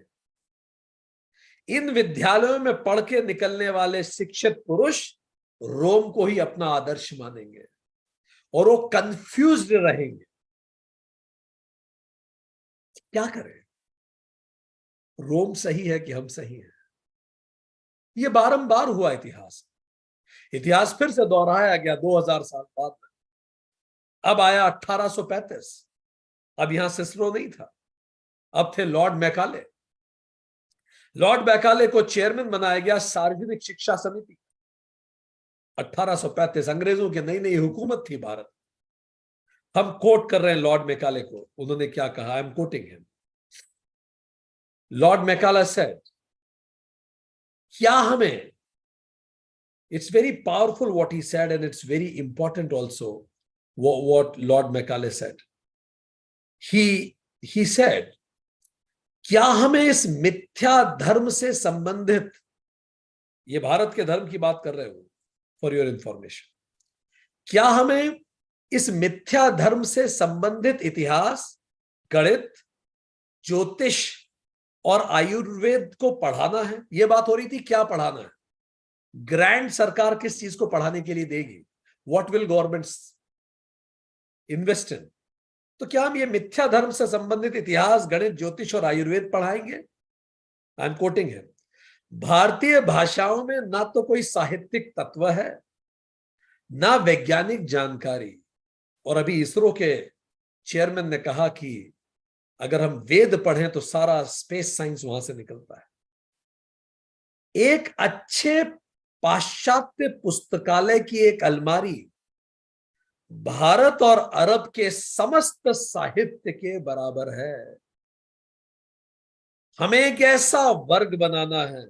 इन विद्यालयों में पढ़ के निकलने वाले शिक्षित पुरुष रोम को ही अपना आदर्श मानेंगे और वो कंफ्यूज्ड रहेंगे, क्या करें, रोम सही है कि हम सही हैं। ये बारंबार हुआ इतिहास फिर से दोहराया गया 2000 साल बाद में। अब आया 1835, अब यहां सिसरो नहीं था, अब थे लॉर्ड मैकाले। लॉर्ड मैकाले को चेयरमैन बनाया गया सार्वजनिक शिक्षा समिति। 1835 अंग्रेजों की नई नई हुकूमत थी भारत। हम कोट कर रहे हैं लॉर्ड मैकाले को, उन्होंने क्या कहा, I am quoting him. Lord Macaulay said, क्या हमें, it's very powerful what he said, and it's very important also what Lord Macaulay said. He said, क्या हमें इस मिथ्या धर्म से संबंधित, ये भारत के धर्म की बात कर रहे हो फॉर योर इंफॉर्मेशन, क्या हमें इस मिथ्या धर्म से संबंधित इतिहास, गणित, ज्योतिष और आयुर्वेद को पढ़ाना है? यह बात हो रही थी, क्या पढ़ाना है, ग्रांट सरकार किस चीज को पढ़ाने के लिए देगी, what will government invest in, तो क्या हम ये मिथ्या धर्म से संबंधित इतिहास, गणित, ज्योतिष और आयुर्वेद पढ़ाएंगे? आई एम कोटिंग है, भारतीय भाषाओं में ना तो कोई साहित्यिक तत्व है, ना वैज्ञानिक जानकारी। और अभी इसरो के चेयरमैन ने कहा कि अगर हम वेद पढ़ें तो सारा स्पेस साइंस वहां से निकलता है। एक अच्छे पाश्चात्य पुस्तकालय की एक अलमारी भारत और अरब के समस्त साहित्य के बराबर है। हमें एक ऐसा वर्ग बनाना है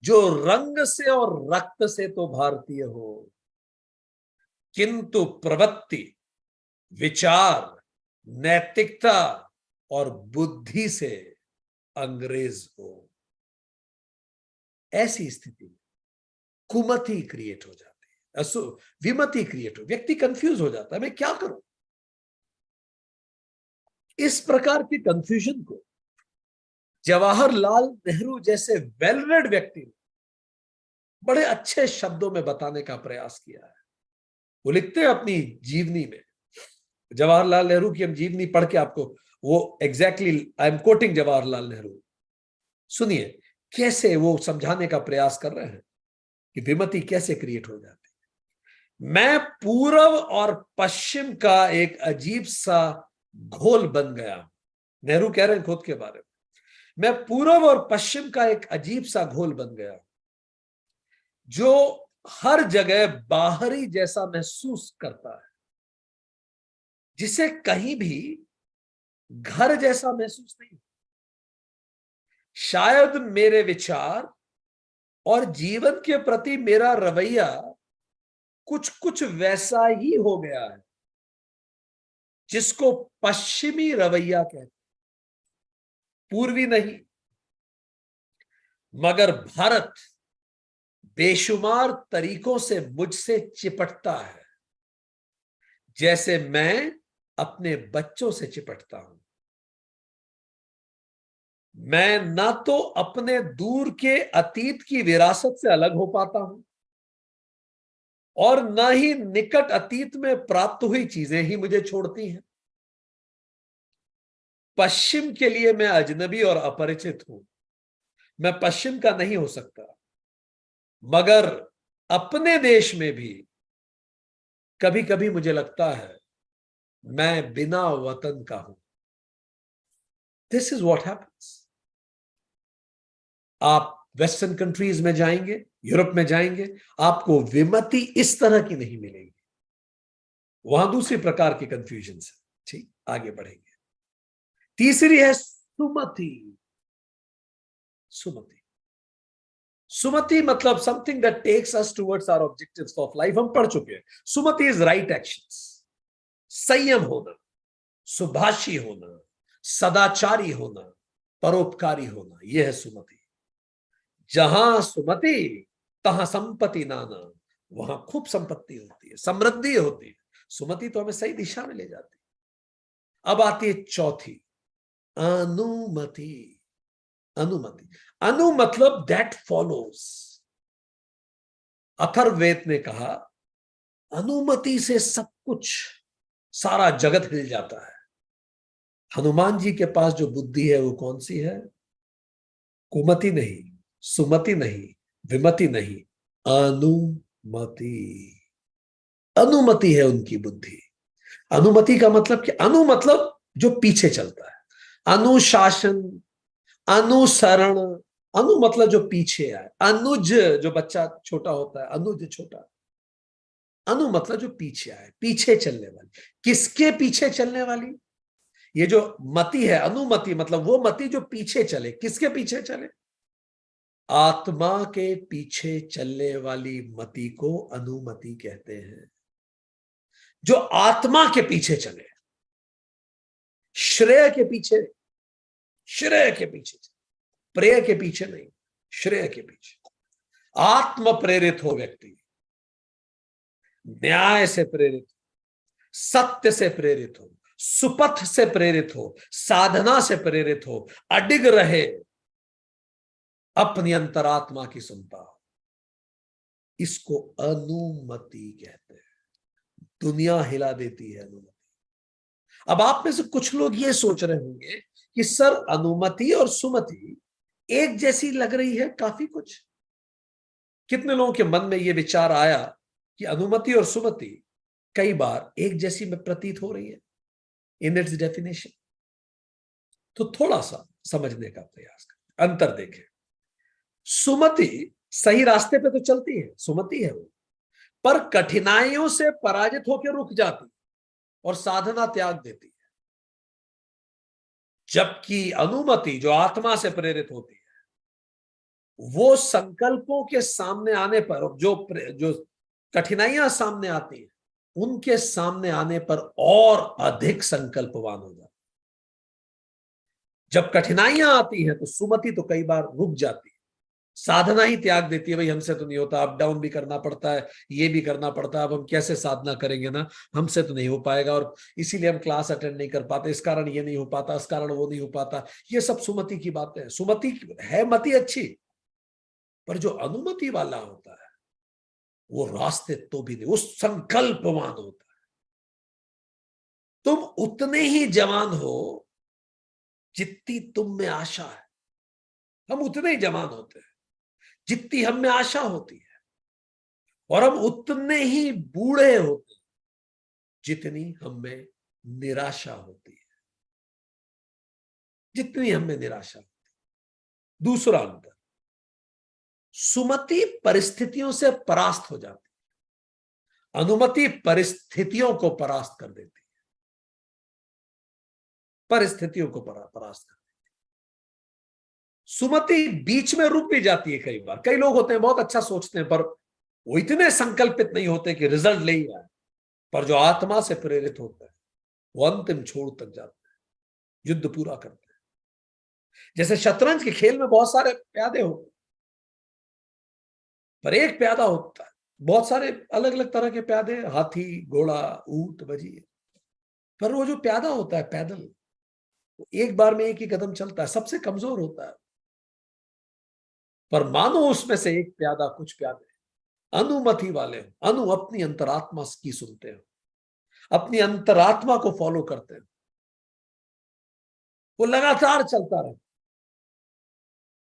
जो रंग से और रक्त से तो भारतीय हो, किंतु प्रवृत्ति, विचार, नैतिकता और बुद्धि से अंग्रेज हो। ऐसी स्थिति में कुमति क्रिएट हो जाती है, विमति क्रिएट हो, व्यक्ति कंफ्यूज हो जाता है, मैं क्या करूं। इस प्रकार की कंफ्यूजन को जवाहरलाल नेहरू जैसे वेल रेड व्यक्ति ने बड़े अच्छे शब्दों में बताने का प्रयास किया है। वो लिखते हैं अपनी जीवनी में, जवाहरलाल नेहरू की हम जीवनी पढ़ के आपको वो exactly, I am quoting Jawaharlal Nehru, सुनिए कैसे वो समझाने का प्रयास कर रहे हैं कि विमति कैसे क्रिएट हो जाती है। मैं पूर्व और पश्चिम का एक अजीब सा घोल बन गया, नेहरू कह रहे हैं खुद के बारे में, मैं पूर्व और पश्चिम का एक अजीब सा घोल बन गया जो हर जगह बाहरी जैसा महसूस करता है, जिसे कहीं भी घर जैसा महसूस नहीं। शायद मेरे विचार और जीवन के प्रति मेरा रवैया कुछ कुछ वैसा ही हो गया है जिसको पश्चिमी रवैया कहते हैं, पूर्वी नहीं। मगर भारत बेशुमार तरीकों से मुझसे चिपटता है, जैसे मैं अपने बच्चों से चिपटता हूं। मैं ना तो अपने दूर के अतीत की विरासत से अलग हो पाता हूं और ना ही निकट अतीत में प्राप्त हुई चीजें ही मुझे छोड़ती हैं। पश्चिम के लिए मैं अजनबी और अपरिचित हूं, मैं पश्चिम का नहीं हो सकता। मगर अपने देश में भी कभी कभी मुझे लगता है मैं बिना वतन का हूं। This is what happens. आप वेस्टर्न कंट्रीज में जाएंगे, यूरोप में जाएंगे, आपको विमति इस तरह की नहीं मिलेगी, वहां दूसरी प्रकार की कंफ्यूजन है। ठीक, आगे बढ़ेंगे। तीसरी है सुमति। सुमति सुमति मतलब something that takes us towards our objectives of life. हम पढ़ चुके हैं। सुमति इज राइट एक्शंस, संयम होना, सुभाषी होना, सदाचारी होना, परोपकारी होना, यह है सुमति। जहां सुमति तहां संपत्ति नाना, वहां खूब संपत्ति होती है, समृद्धि होती है। सुमति तो हमें सही दिशा में ले जाती है। अब आती है चौथी, अनुमति। अनुमति, अनु मतलब दैट फॉलोज। अथर्ववेद ने कहा अनुमति से सब कुछ, सारा जगत हिल जाता है। हनुमान जी के पास जो बुद्धि है वो कौन सी है? कुमति नहीं, सुमति नहीं, विमति नहीं, अनुमति। अनुमति है उनकी बुद्धि। अनुमति का मतलब क्या? अनु मतलब जो पीछे चलता है, अनुशासन, अनुसरण। अनु मतलब जो पीछे आए। अनुज जो बच्चा छोटा होता है, अनुज छोटा। अनु मतलब जो पीछे आए, पीछे चलने वाली। किसके पीछे चलने वाली? ये जो मति है, अनुमति मतलब वो मति जो पीछे चले। किसके पीछे चले? आत्मा के पीछे चलने वाली मति को अनुमति कहते हैं। जो आत्मा के पीछे चले, श्रेय के पीछे, श्रेय के पीछे, प्रेय के पीछे नहीं, श्रेय के पीछे। आत्म प्रेरित हो व्यक्ति, न्याय से प्रेरित हो, सत्य से प्रेरित हो, सुपथ से प्रेरित हो, साधना से प्रेरित हो, अडिग रहे, अपनी अंतरात्मा की सुनता हो, इसको अनुमति कहते हैं। दुनिया हिला देती है अनुमति। अब आप में से कुछ लोग ये सोच रहे होंगे कि सर अनुमति और सुमति एक जैसी लग रही है काफी कुछ। कितने लोगों के मन में यह विचार आया कि अनुमति और सुमति कई बार एक जैसी में प्रतीत हो रही है इन इट्स डेफिनेशन? तो थोड़ा सा समझने का प्रयास करें, अंतर देखें। सुमति सही रास्ते पे तो चलती है, सुमति है वो, पर कठिनाइयों से पराजित होकर रुक जाती है और साधना त्याग देती है। जबकि अनुमति जो आत्मा से प्रेरित होती है, वो संकल्पों के सामने आने पर, जो कठिनाइयां सामने आती हैं, उनके सामने आने पर और अधिक संकल्पवान हो जाती है। जब कठिनाइयां आती हैं तो सुमति तो कई बार रुक जाती है, साधना ही त्याग देती है। भाई हमसे तो नहीं होता, अप डाउन भी करना पड़ता है, ये भी करना पड़ता है, अब हम कैसे साधना करेंगे ना, हमसे तो नहीं हो पाएगा, और इसीलिए हम क्लास अटेंड नहीं कर पाते, इस कारण ये नहीं हो पाता, इस कारण वो नहीं हो पाता। ये सब सुमति की बातें हैं। सुमति है मति अच्छी, पर जो अनुमति वाला होता है वो रास्ते तो भी नहीं, वो संकल्पवान होता है। तुम उतने ही जवान हो जितनी तुम में आशा है। हम उतने ही जवान होते हैं जितनी हम में आशा होती है, और हम उतने ही बूढ़े होते हैं जितनी हम में निराशा होती है, जितनी हम में निराशा होती है। दूसरा अंतर, सुमति परिस्थितियों से परास्त हो जाती है, अनुमति परिस्थितियों को परास्त कर देती है, परिस्थितियों को परास्त कर देती है। सुमति बीच में रुक भी जाती है कई बार। कई लोग होते हैं बहुत अच्छा सोचते हैं, पर वो इतने संकल्पित नहीं होते कि रिजल्ट ले ही आए, पर जो आत्मा से प्रेरित होता है वो अंतिम छोर तक जाते हैं, युद्ध पूरा करते हैं। जैसे शतरंज के खेल में बहुत सारे प्यादे होते हैं, पर एक प्यादा होता है, बहुत सारे अलग अलग तरह के प्यादे, हाथी, घोड़ा, ऊंट, वजीर, पर वो जो प्यादा होता है पैदल, वो एक बार में एक ही कदम चलता है, सबसे कमजोर होता है। पर मानो उसमें से एक प्यादा, कुछ प्यादे अनुमति वाले हो, अनु अपनी अंतरात्मा की सुनते हो, अपनी अंतरात्मा को फॉलो करते हो, वो लगातार चलता रहता,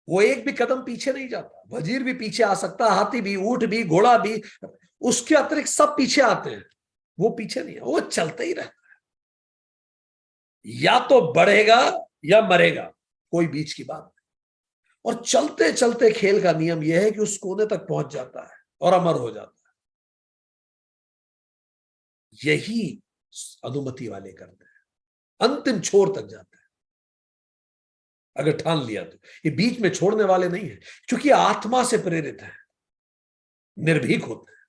वो एक भी कदम पीछे नहीं जाता। वजीर भी पीछे आ सकता, हाथी भी, ऊंट भी, घोड़ा भी, उसके अतिरिक्त सब पीछे आते हैं, वो पीछे नहीं है, वो चलता ही रहता है। या तो बढ़ेगा या मरेगा, कोई बीच की बात नहीं। और चलते चलते खेल का नियम यह है कि उस कोने तक पहुंच जाता है और अमर हो जाता है। यही अनुमति वाले करते हैं, अंतिम छोर तक जाते हैं अगर ठान लिया तो। ये बीच में छोड़ने वाले नहीं है, क्योंकि आत्मा से प्रेरित है, निर्भीक होते हैं।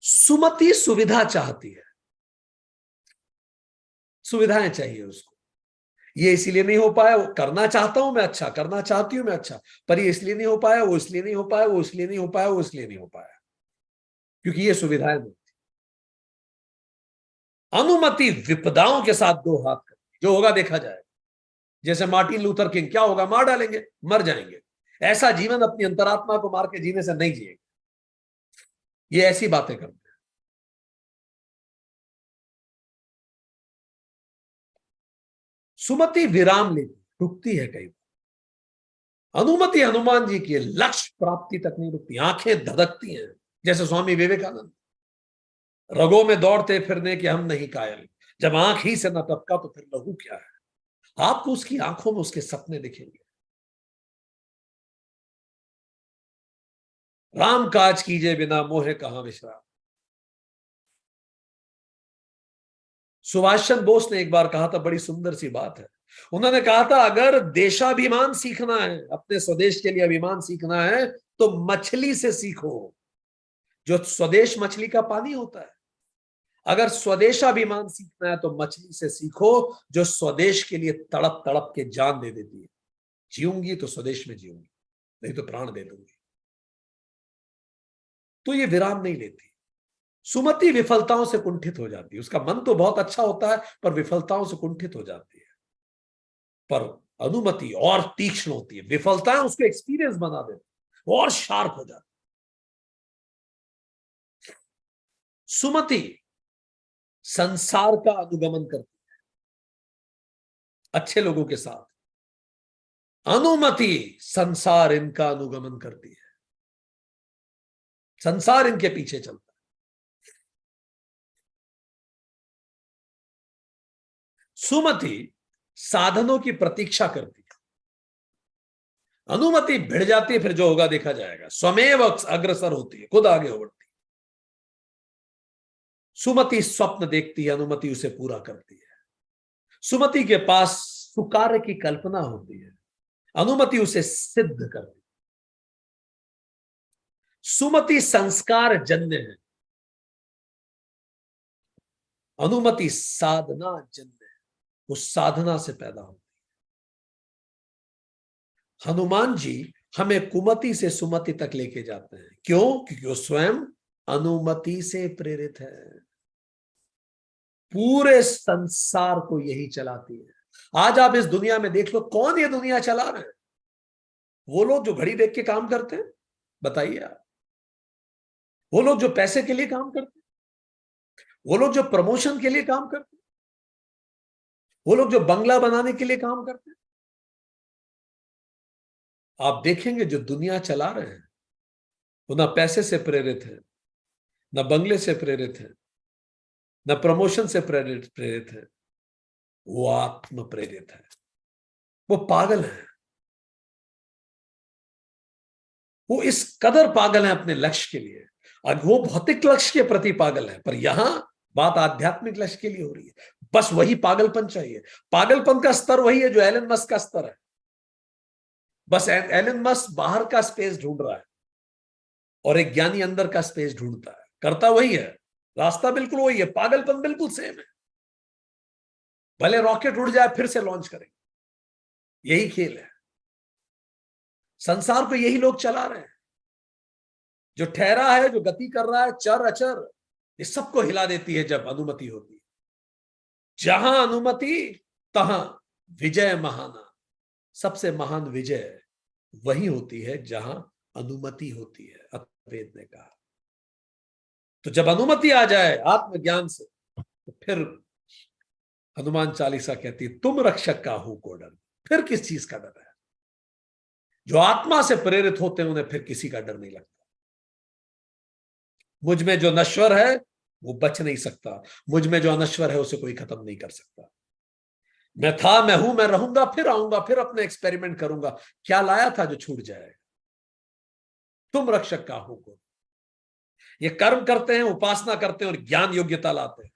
सुमति सुविधा चाहती है, सुविधाएं चाहिए उसको, ये इसलिए नहीं हो पाया, वो करना चाहता हूं मैं अच्छा, करना चाहती हूं मैं अच्छा, पर ये इसलिए नहीं हो पाया, वो इसलिए नहीं हो पाया, वो इसलिए नहीं हो पाया, वो इसलिए नहीं हो पाया, क्योंकि ये सुविधाएं नहीं। अनुमति विपदाओं के साथ दो हाथ करती, जो होगा देखा जाएगा। जैसे मार्टिन लूथर किंग, क्या होगा, मार डालेंगे, मर जाएंगे। ऐसा जीवन अपनी अंतरात्मा को मार के जीने से नहीं जिएंगे। ये ऐसी बातें करते हैं। सुमति विराम लेती, रुकती है कई बार। अनुमति हनुमान जी की लक्ष्य प्राप्ति तक नहीं रुकती, आंखें धधकती हैं। जैसे स्वामी विवेकानंद, रगों में दौड़ते फिरने के हम नहीं कायल, जब आंख ही से न टपका तो फिर लहू क्या है। आपको उसकी आंखों में उसके सपने दिखेंगे। राम काज कीजिए बिना मोहे कहां विश्राम। सुभाष चंद्र बोस ने एक बार कहा था, बड़ी सुंदर सी बात है। उन्होंने कहा था, अगर देशाभिमान सीखना है, अपने स्वदेश के लिए अभिमान सीखना है, तो मछली से सीखो। जो स्वदेश मछली का पानी होता है। अगर स्वदेशाभिमान सीखना है तो मछली से सीखो, जो स्वदेश के लिए तड़प तड़प के जान दे देती है। जीऊंगी तो स्वदेश में जीऊंगी, नहीं तो प्राण दे दूंगी। तो ये विराम नहीं लेती। सुमति विफलताओं से कुंठित हो जाती है। उसका मन तो बहुत अच्छा होता है, पर विफलताओं से कुंठित हो जाती है। पर अनुमति और तीक्ष्ण होती है। विफलताएं उसको एक्सपीरियंस बना देती, और शार्प हो जाती। सुमति संसार का अनुगमन करती है अच्छे लोगों के साथ। अनुमति संसार इनका अनुगमन करती है, संसार इनके पीछे चलता है। सुमति साधनों की प्रतीक्षा करती है। अनुमति भिड़ जाती है, फिर जो होगा देखा जाएगा। स्वमेव अग्रसर होती है, खुद आगे बढ़ती है। सुमति स्वप्न देखती है, अनुमति उसे पूरा करती है। सुमति के पास सुकार्य की कल्पना होती है, अनुमति उसे सिद्ध करती है। सुमति संस्कार जन्य है, अनुमति साधना जन्य है, वो साधना से पैदा होती है। हनुमान जी हमें कुमति से सुमति तक लेके जाते हैं। क्यों? क्योंकि वो स्वयं अनुमति से प्रेरित है। पूरे संसार को यही चलाती है। आज आप इस दुनिया में देख लो, कौन ये दुनिया चला रहे हैं? वो लोग जो घड़ी देख के काम करते हैं, बताइए आप। वो लोग जो पैसे के लिए काम करते हैं, वो लोग जो प्रमोशन के लिए काम करते हैं, वो लोग जो बंगला बनाने के लिए काम करते हैं। आप देखेंगे जो दुनिया चला रहे हैं, वो ना पैसे से प्रेरित है, ना बंगले से प्रेरित है, ना प्रमोशन से प्रेरित है। वो आत्म प्रेरित है। वो पागल है। वो इस कदर पागल है अपने लक्ष्य के लिए। अब वो भौतिक लक्ष्य के प्रति पागल है, पर यहां बात आध्यात्मिक लक्ष्य के लिए हो रही है। बस वही पागलपन चाहिए। पागलपन का स्तर वही है जो एलन मस्क का स्तर है। बस एलन मस्क बाहर का स्पेस ढूंढ रहा है, और एक ज्ञानी अंदर का स्पेस ढूंढता है। करता वही है, रास्ता बिल्कुल वही है, पागलपन बिल्कुल सेम है। भले रॉकेट उड़ जाए, फिर से लॉन्च करेंगे। यही खेल है। संसार को यही लोग चला रहे हैं। जो ठहरा है, जो गति कर रहा है, चर अचर, ये सबको हिला देती है जब अनुमति होती है। जहां अनुमति तहां विजय महाना। सबसे महान विजय वही होती है जहां अनुमति होती है, अद्वैत ने कहा। तो जब अनुमति आ जाए आत्मज्ञान से, तो फिर हनुमान चालीसा कहती है, तुम रक्षक का हूं को डर। फिर किस चीज का डर है? जो आत्मा से प्रेरित होते हैं उन्हें फिर किसी का डर नहीं लगता। मुझ में जो नश्वर है वो बच नहीं सकता, मुझ में जो अनश्वर है उसे कोई खत्म नहीं कर सकता। मैं था, मैं हूं, मैं रहूंगा, फिर आऊंगा, फिर अपने एक्सपेरिमेंट करूंगा। क्या लाया था जो छूट जाएगा? तुम रक्षक का हो को। ये कर्म करते हैं, उपासना करते हैं और ज्ञान योग्यता लाते हैं।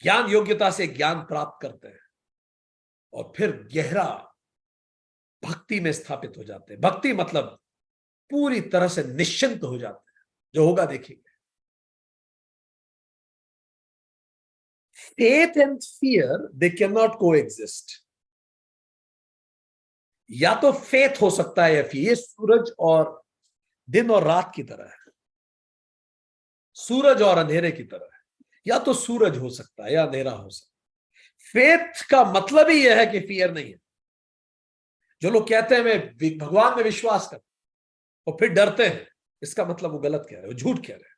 ज्ञान योग्यता से ज्ञान प्राप्त करते हैं और फिर गहरा भक्ति में स्थापित हो जाते हैं। भक्ति मतलब पूरी तरह से निश्चिंत हो जाते हैं। जो होगा देखेंगे। faith and fear, they cannot coexist. या तो फेथ हो सकता है या फिर, ये सूरज और दिन और रात की तरह है, सूरज और अंधेरे की तरह है। या तो सूरज हो सकता है या अंधेरा हो सकता है। फेथ का मतलब ही यह है कि फियर नहीं है। जो लोग कहते हैं मैं भगवान में विश्वास करता और फिर डरते हैं, इसका मतलब वो गलत कह रहे हैं, वो झूठ कह रहे हैं,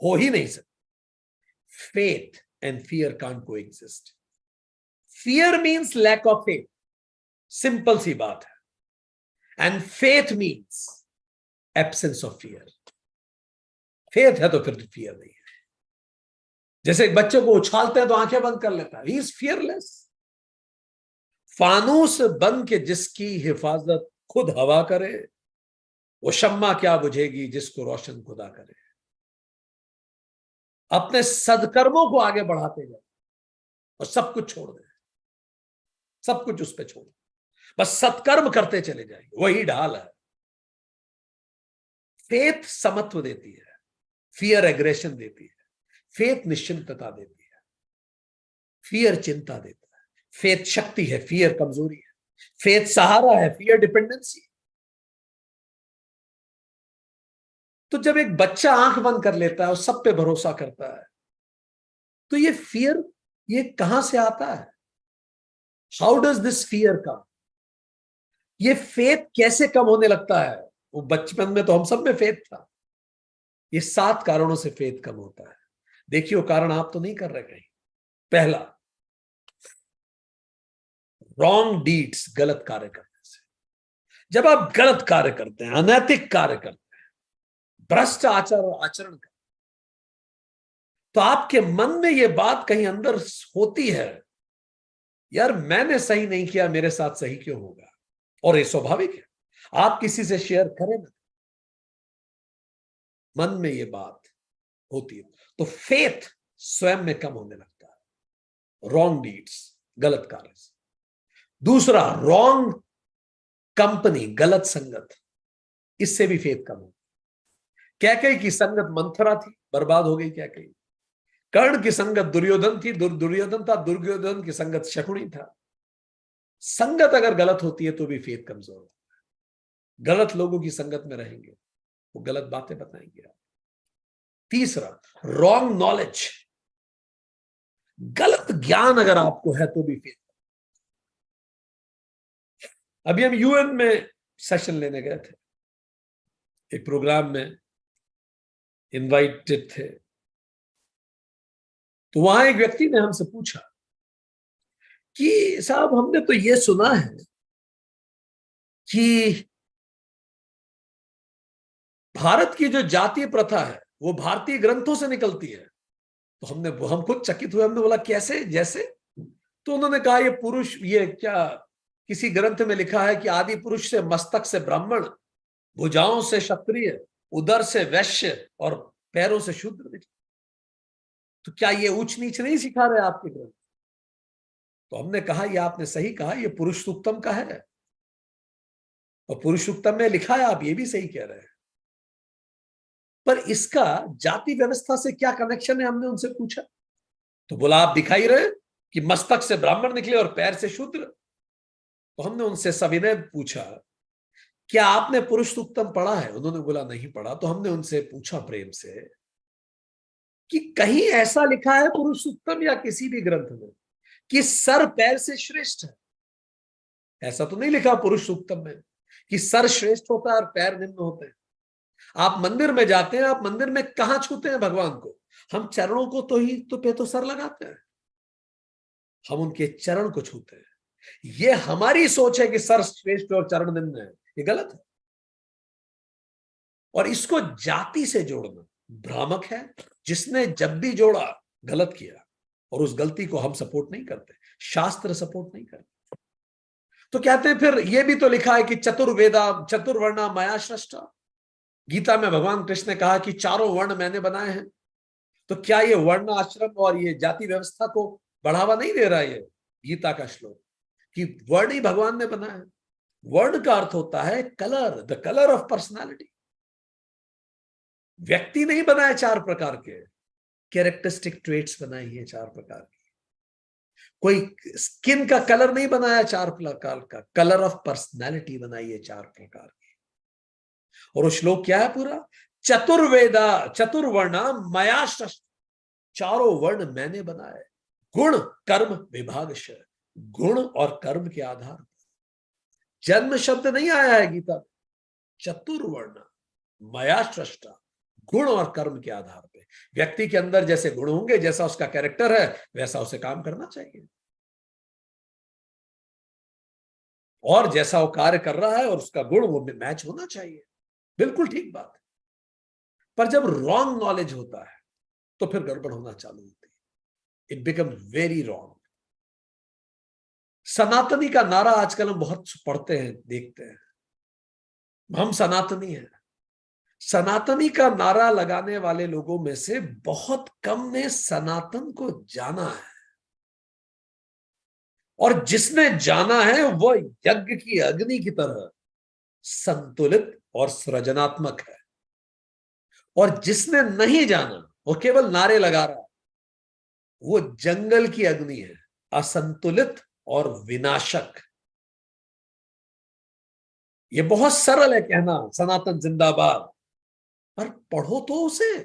हो ही नहीं सकता। Faith and fear can't coexist. Fear means lack of faith, simple सी बात है। And faith means absence of fear. Faith है तो फिर फियर नहीं है। जैसे एक बच्चे को उछालते हैं तो आंखें बंद कर लेता है, ही इज फियरलेस। फानूस बन के जिसकी हिफाजत खुद हवा करे, वो शम्मा क्या बुझेगी जिसको रोशन खुदा करे। अपने सदकर्मों को आगे बढ़ाते जाए और सब कुछ छोड़ दे, सब कुछ उस पर छोड़ दे, बस सत्कर्म करते चले जाएंगे, वही ढाल है। फेथ समत्व देती है, फियर एग्रेशन देती है। फेथ निश्चिंतता देती है, फियर चिंता देता है। फेथ शक्ति है, फियर कमजोरी है। फेथ सहारा है, फियर डिपेंडेंसी। तो जब एक बच्चा आंख बंद कर लेता है और सब पे भरोसा करता है, तो ये फियर ये कहां से आता है? हाउ डज दिस फियर कम? ये फेथ कैसे कम होने लगता है? वो बचपन में तो हम सब में फेथ था। ये 7 कारणों से फेथ कम होता है। देखिए वो कारण आप तो नहीं कर रहे कहीं। पहला, रॉन्ग डीड्स, गलत कार्य करने से। जब आप गलत कार्य करते हैं, अनैतिक कार्य करते हैं, भ्रष्ट आचरण करते, तो आपके मन में ये बात कहीं अंदर होती है, यार मैंने सही नहीं किया, मेरे साथ सही क्यों होगा? और ये स्वाभाविक है, आप किसी से शेयर करें ना, मन में ये बात होती है। तो फेथ स्वयं में कम होने लगता है, रॉन्ग डीड्स, गलत कार्य से। दूसरा, रॉन्ग कंपनी, गलत संगत, इससे भी फेथ कम हो। कैकेयी की संगत मंथरा थी, बर्बाद हो गई कैकेयी। कर्ण की संगत दुर्योधन थी, दुर्योधन था। दुर्योधन की संगत शकुनी था। संगत अगर गलत होती है तो भी फेथ कमजोर होता है। गलत लोगों की संगत में रहेंगे, वो गलत बातें बताएंगे आप। तीसरा, रॉन्ग नॉलेज, गलत ज्ञान अगर आपको है तो भी फेथ। अभी हम यूएन में सेशन लेने गए थे, एक प्रोग्राम में इनवाइटेड थे। तो वहां एक व्यक्ति ने हमसे पूछा कि साहब हमने तो ये सुना है कि भारत की जो जातीय प्रथा है वो भारतीय ग्रंथों से निकलती है। तो हम खुद चकित हुए। हमने बोला कैसे, जैसे? तो उन्होंने कहा ये पुरुष, ये क्या किसी ग्रंथ में लिखा है कि आदि पुरुष से मस्तक से ब्राह्मण, भुजाओं से क्षत्रिय, उदर से वैश्य और पैरों से शूद्र। तो क्या ये ऊंच नीच नहीं सिखा रहे आपके ग्रंथ? तो हमने कहा ये आपने सही कहा, ये पुरुष सूक्तम का है और पुरुष सूक्तम में लिखा है, आप ये भी सही कह रहे हैं, पर इसका जाति व्यवस्था से क्या कनेक्शन है? हमने उनसे पूछा। तो बोला आप दिखाई रहे कि मस्तक से ब्राह्मण निकले और पैर से शूद्र। तो हमने उनसे सविनय पूछा क्या आपने पुरुष सूक्तम पढ़ा है? उन्होंने बोला नहीं पढ़ा। तो हमने उनसे पूछा प्रेम से कि कहीं ऐसा लिखा है पुरुष सूक्तम या किसी भी ग्रंथ में कि सर पैर से श्रेष्ठ है? ऐसा तो नहीं लिखा पुरुष सूक्तम में कि सर श्रेष्ठ होता है और पैर निम्न होते हैं। आप मंदिर में जाते हैं, आप मंदिर में कहां छूते हैं भगवान को? हम चरणों को तो ही तो पे तो सर लगाते हैं, हम उनके चरण को छूते हैं। ये हमारी सोच है कि सर श्रेष्ठ और चरण निम्न है, ये गलत है। और इसको जाति से जोड़ना भ्रामक है। जिसने जब भी जोड़ा गलत किया, और उस गलती को हम सपोर्ट नहीं करते, शास्त्र सपोर्ट नहीं करते। तो कहते हैं फिर ये भी तो लिखा है कि चतुर्वर्णा माया सृष्टा। गीता में भगवान कृष्ण ने कहा कि चारों वर्ण मैंने बनाए हैं। तो क्या ये वर्ण आश्रम और ये जाति व्यवस्था को बढ़ावा नहीं दे रहा है ये गीता का श्लोक कि वर्ण ही भगवान ने बनाया है? वर्ण का अर्थ होता है colour, the colour of personality. व्यक्ति नहीं बनाए 4 प्रकार के, कैरेक्टरिस्टिक ट्रेट्स बनाई है 4 प्रकार की। कोई स्किन का कलर नहीं बनाया 4 प्रकार का, कलर ऑफ पर्सनैलिटी बनाई है 4 प्रकार की। और वो श्लोक क्या है पूरा? चतुर्वेदा चतुर्वर्णा मया सृष्ट, चारों वर्ण मैंने बनाए, गुण कर्म विभागश, गुण और कर्म के आधार पर। जन्म शब्द नहीं आया है गीता में, चतुर्वर्ण मया सृष्टा, गुण और कर्म के आधार पे। व्यक्ति के अंदर जैसे गुण होंगे, जैसा उसका कैरेक्टर है, वैसा उसे काम करना चाहिए, और जैसा वो कार्य कर रहा है और उसका गुण वो मैच होना चाहिए। बिल्कुल ठीक बात है। पर जब रॉन्ग नॉलेज होता है तो फिर गड़बड़ होना चालू होती है। It become very wrong. सनातनी का नारा आजकल हम बहुत पढ़ते हैं, देखते हैं, हम सनातनी हैं। सनातनी का नारा लगाने वाले लोगों में से बहुत कम ने सनातन को जाना है, और जिसने जाना है वह यज्ञ की अग्नि की तरह संतुलित और सृजनात्मक है, और जिसने नहीं जाना वो केवल नारे लगा रहा है, वो जंगल की अग्नि है, असंतुलित और विनाशक। ये बहुत सरल है कहना सनातन जिंदाबाद, पर पढ़ो तो उसे।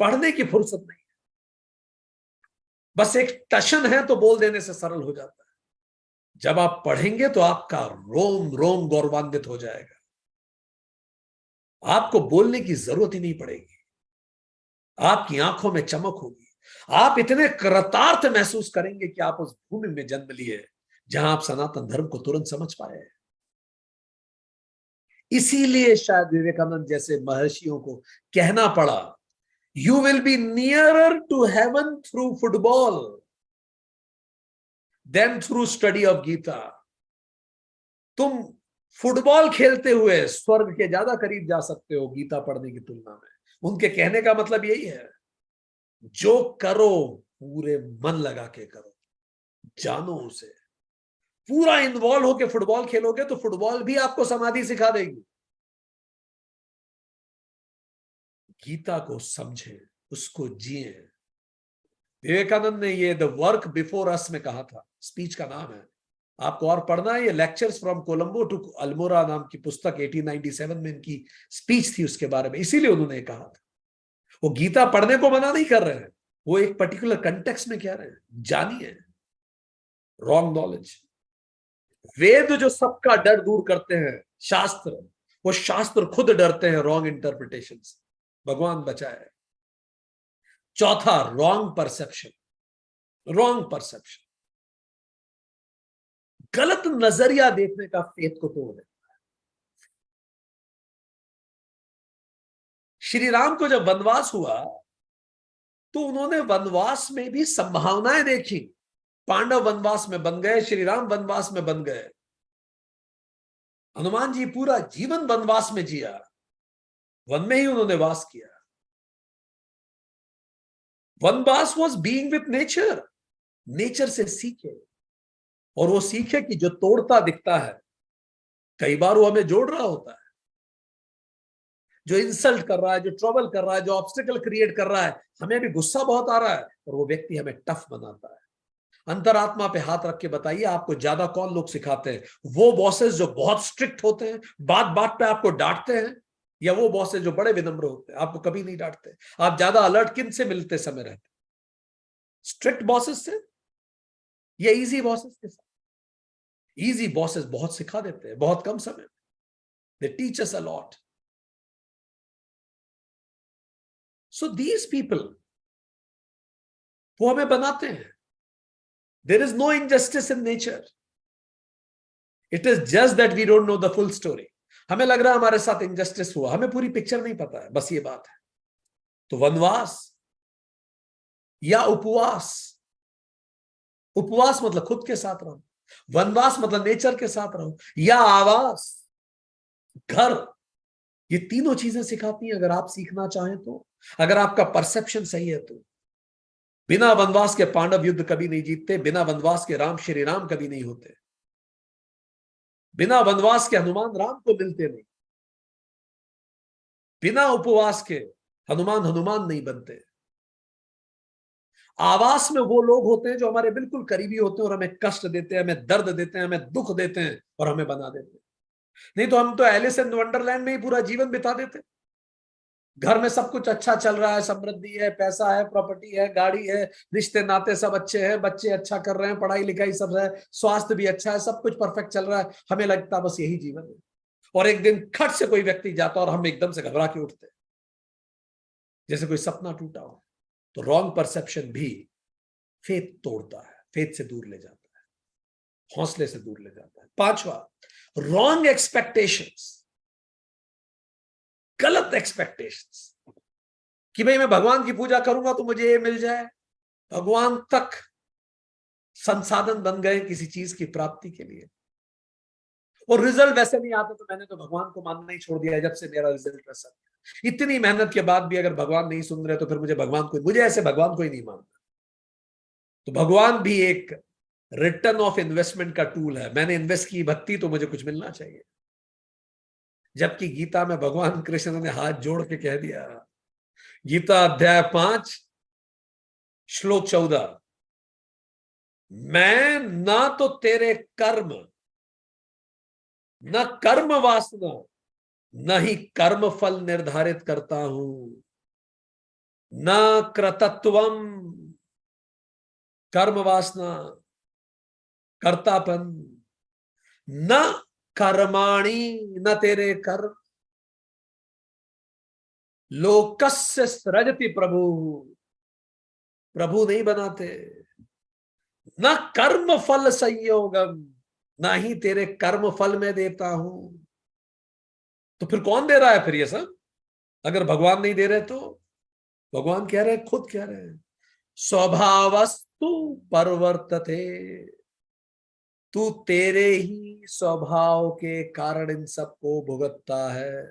पढ़ने की फुर्सत नहीं, बस एक टशन है तो बोल देने से सरल हो जाता है। जब आप पढ़ेंगे तो आपका रोम रोम गौरवान्वित हो जाएगा, आपको बोलने की जरूरत ही नहीं पड़ेगी, आपकी आंखों में चमक होगी, आप इतने कृतार्थ महसूस करेंगे कि आप उस भूमि में जन्म लिए जहां आप सनातन धर्म को तुरंत समझ पाए। इसीलिए शायद विवेकानंद जैसे महर्षियों को कहना पड़ा, you will be nearer to heaven through football than through study of Gita. तुम फुटबॉल खेलते हुए स्वर्ग के ज्यादा करीब जा सकते हो गीता पढ़ने की तुलना में। उनके कहने का मतलब यही है, जो करो पूरे मन लगा के करो, जानो उसे। पूरा इन्वॉल्व होके फुटबॉल खेलोगे तो फुटबॉल भी आपको समाधि सिखा देगी। गीता को समझें, उसको जिए। विवेकानंद ने ये द वर्क बिफोर अस में कहा था, स्पीच का नाम है, आपको और पढ़ना है, ये lectures from Colombo to Almora नाम की पुस्तक 1897 में इनकी स्पीच थी उसके बारे में। इसीलिए उन्होंने कहा था, वो गीता पढ़ने को मना नहीं कर रहे हैं, वो एक पर्टिकुलर कंटेक्स्ट में कह रहे हैं, जानिए। रॉन्ग नॉलेज, वेद जो सबका डर दूर करते हैं, शास्त्र, वो शास्त्र खुद डरते हैं रॉन्ग इंटरप्रिटेशन से। भगवान बचाए। चौथा, रॉन्ग परसेप्शन। रॉन्ग परसेप्शन, गलत नजरिया देखने का फेथ को तोड़ देता है। श्री राम को जब वनवास हुआ तो उन्होंने वनवास में भी संभावनाएं देखी। पांडव वनवास में बन गए, श्री राम वनवास में बन गए, हनुमान जी पूरा जीवन वनवास में जिया, वन में ही उन्होंने वास किया। वनवास was being with nature, nature से सीखे, और वो सीखे कि जो तोड़ता दिखता है कई बार वो हमें जोड़ रहा होता है। जो इंसल्ट कर रहा है, जो ट्रबल कर रहा है, जो ऑब्स्टिकल क्रिएट कर रहा है, हमें भी गुस्सा बहुत आ रहा है, और वो व्यक्ति हमें टफ बनाता है। अंतरात्मा पे हाथ रख के बताइए, आपको ज्यादा कौन लोग सिखाते हैं? वो बॉसेस जो बहुत स्ट्रिक्ट होते हैं, बात बात पे आपको डांटते हैं, या वो बॉसेस जो बड़े विनम्र होते हैं, आपको कभी नहीं डांटते? आप ज्यादा अलर्ट किन से मिलते समय रहते? स्ट्रिक्ट बॉसेस से या इजी बॉसेस के साथ? इजी बॉसेस बहुत सिखा देते हैं बहुत कम समय में, they teach us a lot. So these people वो हमें बनाते हैं। There is no injustice in nature, it is just that we don't know the full story. हमें लग रहा है हमारे साथ इनजस्टिस हुआ, हमें पूरी पिक्चर नहीं पता है, बस ये बात है। तो वनवास या उपवास, उपवास मतलब खुद के साथ रहो, वनवास मतलब नेचर के साथ रहो, या आवास, घर, ये तीनों चीजें सिखाती हैं अगर आप सीखना चाहें तो, अगर आपका परसेप्शन सही है तो। बिना वनवास के पांडव युद्ध कभी नहीं जीतते, बिना वनवास के राम श्री राम कभी नहीं होते, बिना वनवास के हनुमान राम को मिलते नहीं, बिना उपवास के हनुमान हनुमान नहीं बनते। आवास में वो लोग होते हैं जो हमारे बिल्कुल करीबी होते हैं और हमें कष्ट देते हैं, हमें दर्द देते हैं, हमें दुख देते हैं और हमें बना देते हैं। नहीं तो हम तो एलिस इन वंडरलैंड में ही पूरा जीवन बिता देते। घर में सब कुछ अच्छा चल रहा है, समृद्धि है, पैसा है, प्रॉपर्टी है, गाड़ी है, रिश्ते नाते सब अच्छे हैं, बच्चे अच्छा कर रहे हैं, पढ़ाई लिखाई सब है, स्वास्थ्य भी अच्छा है, सब कुछ परफेक्ट चल रहा है। हमें लगता बस यही जीवन है। और एक दिन खट से कोई व्यक्ति जाता और हम एकदम से घबरा के उठते, जैसे कोई सपना टूटा हो। तो रॉन्ग परसेप्शन भी फेथ तोड़ता है, फेथ से दूर ले जाता है, हौसले से दूर ले जाता है। पांचवा, रॉन्ग एक्सपेक्टेशंस, गलत एक्सपेक्टेशंस कि भाई मैं भगवान की पूजा करूंगा तो मुझे ये मिल जाए। भगवान तक संसाधन बन गए किसी चीज की प्राप्ति के लिए, और रिजल्ट वैसे नहीं आता तो मैंने तो भगवान को मानना ही छोड़ दिया है जब से मेरा रिजल्ट वैसा है। इतनी मेहनत के बाद भी अगर भगवान नहीं सुन रहे तो फिर मुझे ऐसे भगवान को ही नहीं मानना। तो भगवान भी एक रिटर्न ऑफ इन्वेस्टमेंट का टूल है। मैंने इन्वेस्ट की भक्ति तो मुझे कुछ मिलना चाहिए। जबकि गीता में भगवान कृष्ण ने हाथ जोड़ के कह दिया, गीता अध्याय 5 श्लोक 14, मैं ना तो तेरे कर्म, न कर्म वासना, न ही कर्म फल निर्धारित करता हूं, न कृतत्वम, कर्म वासना, कर्तापन, न कर्माणि, न तेरे कर्म, लोकस्य सृजति प्रभु, प्रभु नहीं बनाते, न कर्म फल संयोगम, ना ही तेरे कर्म फल में देता हूं। तो फिर कौन दे रहा है फिर ये सब? अगर भगवान नहीं दे रहे तो भगवान कह रहे हैं, खुद कह रहे हैं, स्वभावस्तु परवर्तते, तू तेरे ही स्वभाव के कारण इन सबको भुगतता है।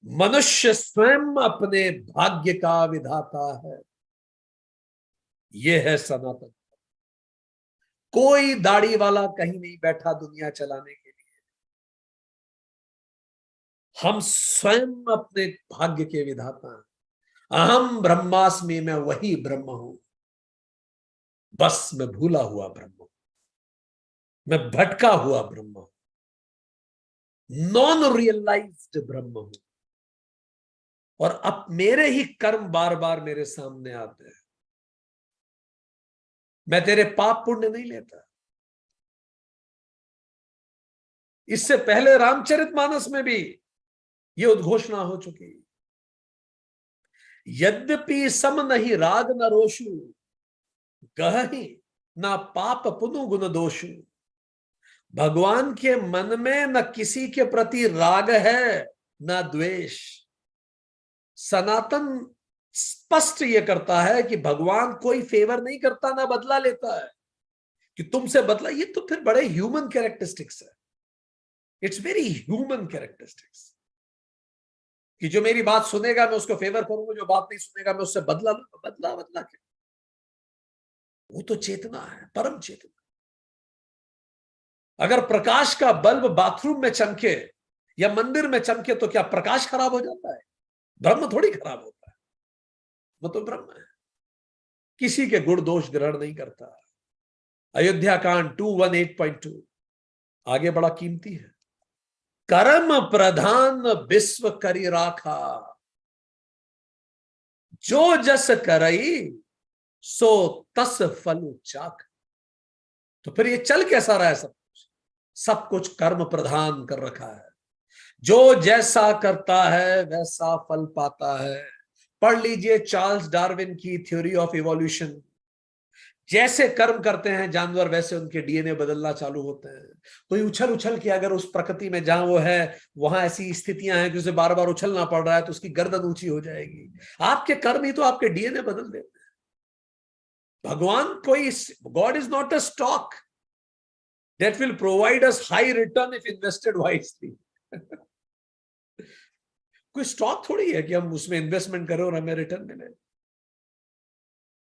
मनुष्य स्वयं अपने भाग्य का विधाता है। यह है सनातन। कोई दाढ़ी वाला कहीं नहीं बैठा दुनिया चलाने के लिए। हम स्वयं अपने भाग्य के विधाता हैं। अहम ब्रह्मास्मि, मैं वही ब्रह्म हूं, बस मैं भूला हुआ ब्रह्म हूं, मैं भटका हुआ ब्रह्म हूं, नॉन रियलाइज्ड ब्रह्म हूं। और अब मेरे ही कर्म बार बार मेरे सामने आते हैं। मैं तेरे पाप पुण्य नहीं लेता। इससे पहले रामचरितमानस में भी यह उद्घोषणा हो चुकी, यद्यपि सम नहीं राग न रोषु, गहि ना पाप पुनु गुण दोषु। भगवान के मन में न किसी के प्रति राग है न द्वेष। सनातन स्पष्ट यह करता है कि भगवान कोई फेवर नहीं करता, ना बदला लेता है कि तुमसे बदला। ये तो फिर बड़े ह्यूमन कैरेक्टरिस्टिक्स है। इट्स वेरी ह्यूमन कैरेक्टरिस्टिक्स कि जो मेरी बात सुनेगा मैं उसको फेवर करूंगा, जो बात नहीं सुनेगा मैं उससे बदला लूंगा। बदला बदला क्या? वो तो चेतना है, परम चेतना। अगर प्रकाश का बल्ब बाथरूम में चमके या मंदिर में चमके तो क्या प्रकाश खराब हो जाता है? ब्रह्म थोड़ी खराब होता है। वो तो ब्रह्म है, किसी के गुण दोष ग्रहण नहीं करता। अयोध्या कांड 218.2 आगे बड़ा कीमती है। कर्म प्रधान विश्व करी राखा, जो जस करई सो तस फल चाख। तो फिर ये चल कैसा रहा है? सब कुछ कर्म प्रधान कर रखा है। जो जैसा करता है वैसा फल पाता है। पढ़ लीजिए चार्ल्स डार्विन की थ्योरी ऑफ इवोल्यूशन। जैसे कर्म करते हैं जानवर वैसे उनके डीएनए बदलना चालू होते हैं। कोई उछल उछल के अगर उस प्रकृति में जहां वो है वहां ऐसी स्थितियां हैं कि उसे बार बार उछलना पड़ रहा है तो उसकी गर्दन ऊंची हो जाएगी। आपके कर्म ही तो आपके डीएनए बदल देते हैं। भगवान कोई, God is not a stock that will provide us high return if invested wisely. कोई स्टॉक थोड़ी है कि हम उसमें इन्वेस्टमेंट करें और हमें रिटर्न मिले।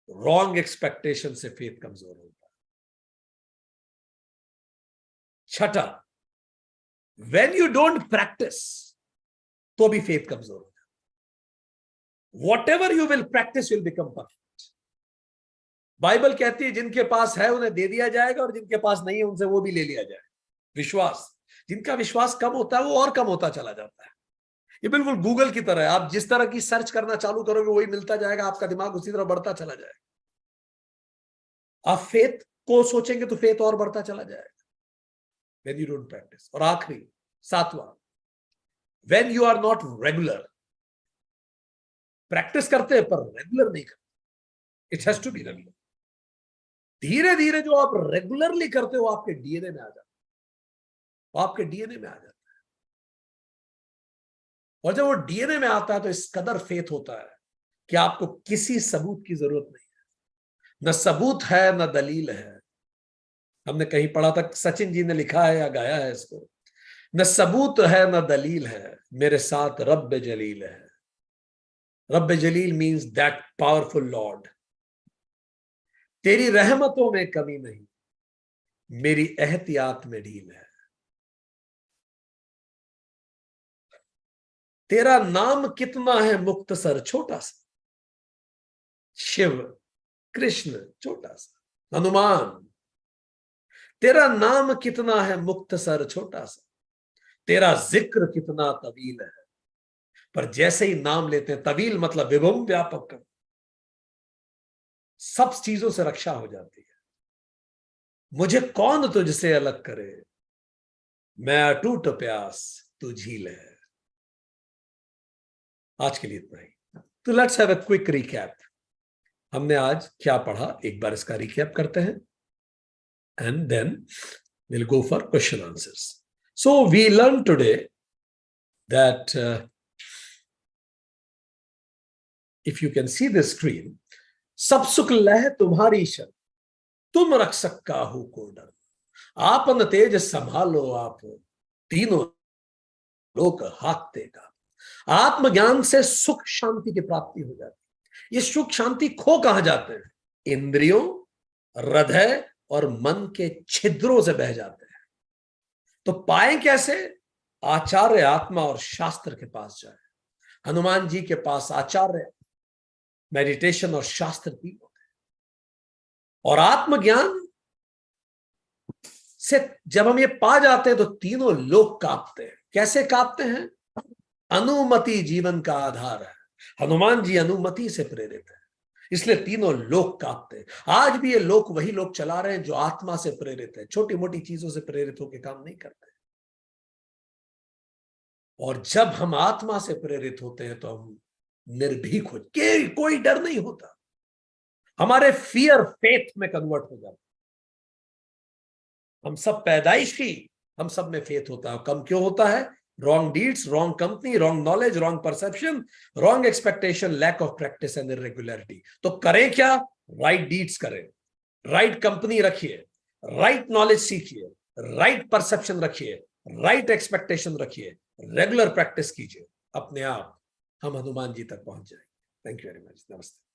रॉन्ग एक्सपेक्टेशन से फेथ कमजोर होता है। छठा, व्हेन यू डोंट प्रैक्टिस तो भी फेथ कमजोर होता है। What ever you will practice will become perfect. Bible कहती है जिनके पास है उन्हें दे दिया जाएगा और जिनके पास नहीं है उनसे वो भी ले लिया जाएगा। विश्वास, जिनका विश्वास कम होता है वो और कम होता चला जाता है। ये बिल्कुल गूगल की तरह है, आप जिस तरह की सर्च करना चालू करोगे वही मिलता जाएगा, आपका दिमाग उसी तरह बढ़ता चला जाएगा। आप फेथ को सोचेंगे तो फेथ और बढ़ता चला जाएगा when you don't practice। और आखिरी 7वां, when you are not regular। Practice करते हैं पर रेगुलर नहीं करते, it has to be regular. धीरे धीरे जो आप रेगुलरली करते हो आपके डीएनए में आ जाता है, आपके डीएनए में आ जाता है। और जब वो डीएनए में आता है तो इस कदर फेथ होता है कि आपको किसी सबूत की जरूरत नहीं है। न सबूत है न दलील है। हमने कहीं पढ़ा था, सचिन जी ने लिखा है या गाया है इसको, न सबूत है न दलील है, मेरे साथ रब्बे जलील है। रब्बे जलील मीन्स दैट पावरफुल लॉर्ड। तेरी रहमतों में कमी नहीं, मेरी एहतियात में ढील है। तेरा नाम कितना है मुख्तसर छोटा सा, शिव कृष्ण छोटा सा, हनुमान। तेरा नाम कितना है मुख्तसर छोटा सा, तेरा जिक्र कितना तवील है। पर जैसे ही नाम लेते हैं, तवील मतलब विभुम व्यापक, सब चीजों से रक्षा हो जाती है। मुझे कौन तुझसे अलग करे, मैं अटूट प्यास तू झील है। आज के लिए इतना ही। तो let's have a quick recap. हमने आज क्या पढ़ा, एक बार इसका रिकैप करते हैं and then we'll go for question answers. So we learned today that if you can see the screen, सब सुख लह तुम्हारी शरण, तुम रक्षक काहू को डर, आपन तेज संभालो आप, तीनों लोक हाकते का। आत्मज्ञान से सुख शांति की प्राप्ति हो जाती है। ये सुख शांति खो कहां जाते हैं? इंद्रियों, हृदय और मन के छिद्रों से बह जाते हैं। तो पाए कैसे? आचार्य आत्मा और शास्त्र के पास जाए। हनुमान जी के पास आचार्य, मेडिटेशन और शास्त्र तीन होते हैं। और आत्मज्ञान से जब हम ये पा जाते हैं तो तीनों लोग कांपते हैं। कैसे कांपते हैं? अनुमति जीवन का आधार है। हनुमान जी अनुमति से प्रेरित है, इसलिए तीनों लोग कांपते हैं। आज भी ये लोग वही लोग चला रहे हैं जो आत्मा से प्रेरित है, छोटी मोटी चीजों से प्रेरित होकर काम नहीं करते। और जब हम आत्मा से प्रेरित होते हैं तो हम निर्भीक हो, कोई डर नहीं होता। हमारे फियर फेथ में कन्वर्ट हो जाता। हम सब पैदाइशी, हम सब में फेथ होता है। कम क्यों होता है? Wrong deeds, wrong company, wrong knowledge, wrong perception, wrong expectation, lack of practice and irregularity. तो करें क्या? राइट डीड्स करें, राइट कंपनी रखिए, राइट नॉलेज सीखिए, राइट परसेप्शन रखिए, राइट एक्सपेक्टेशन रखिए, रेगुलर प्रैक्टिस कीजिए। अपने आप हम हनुमान जी तक पहुंच जाएंगे। Thank you very much. नमस्ते।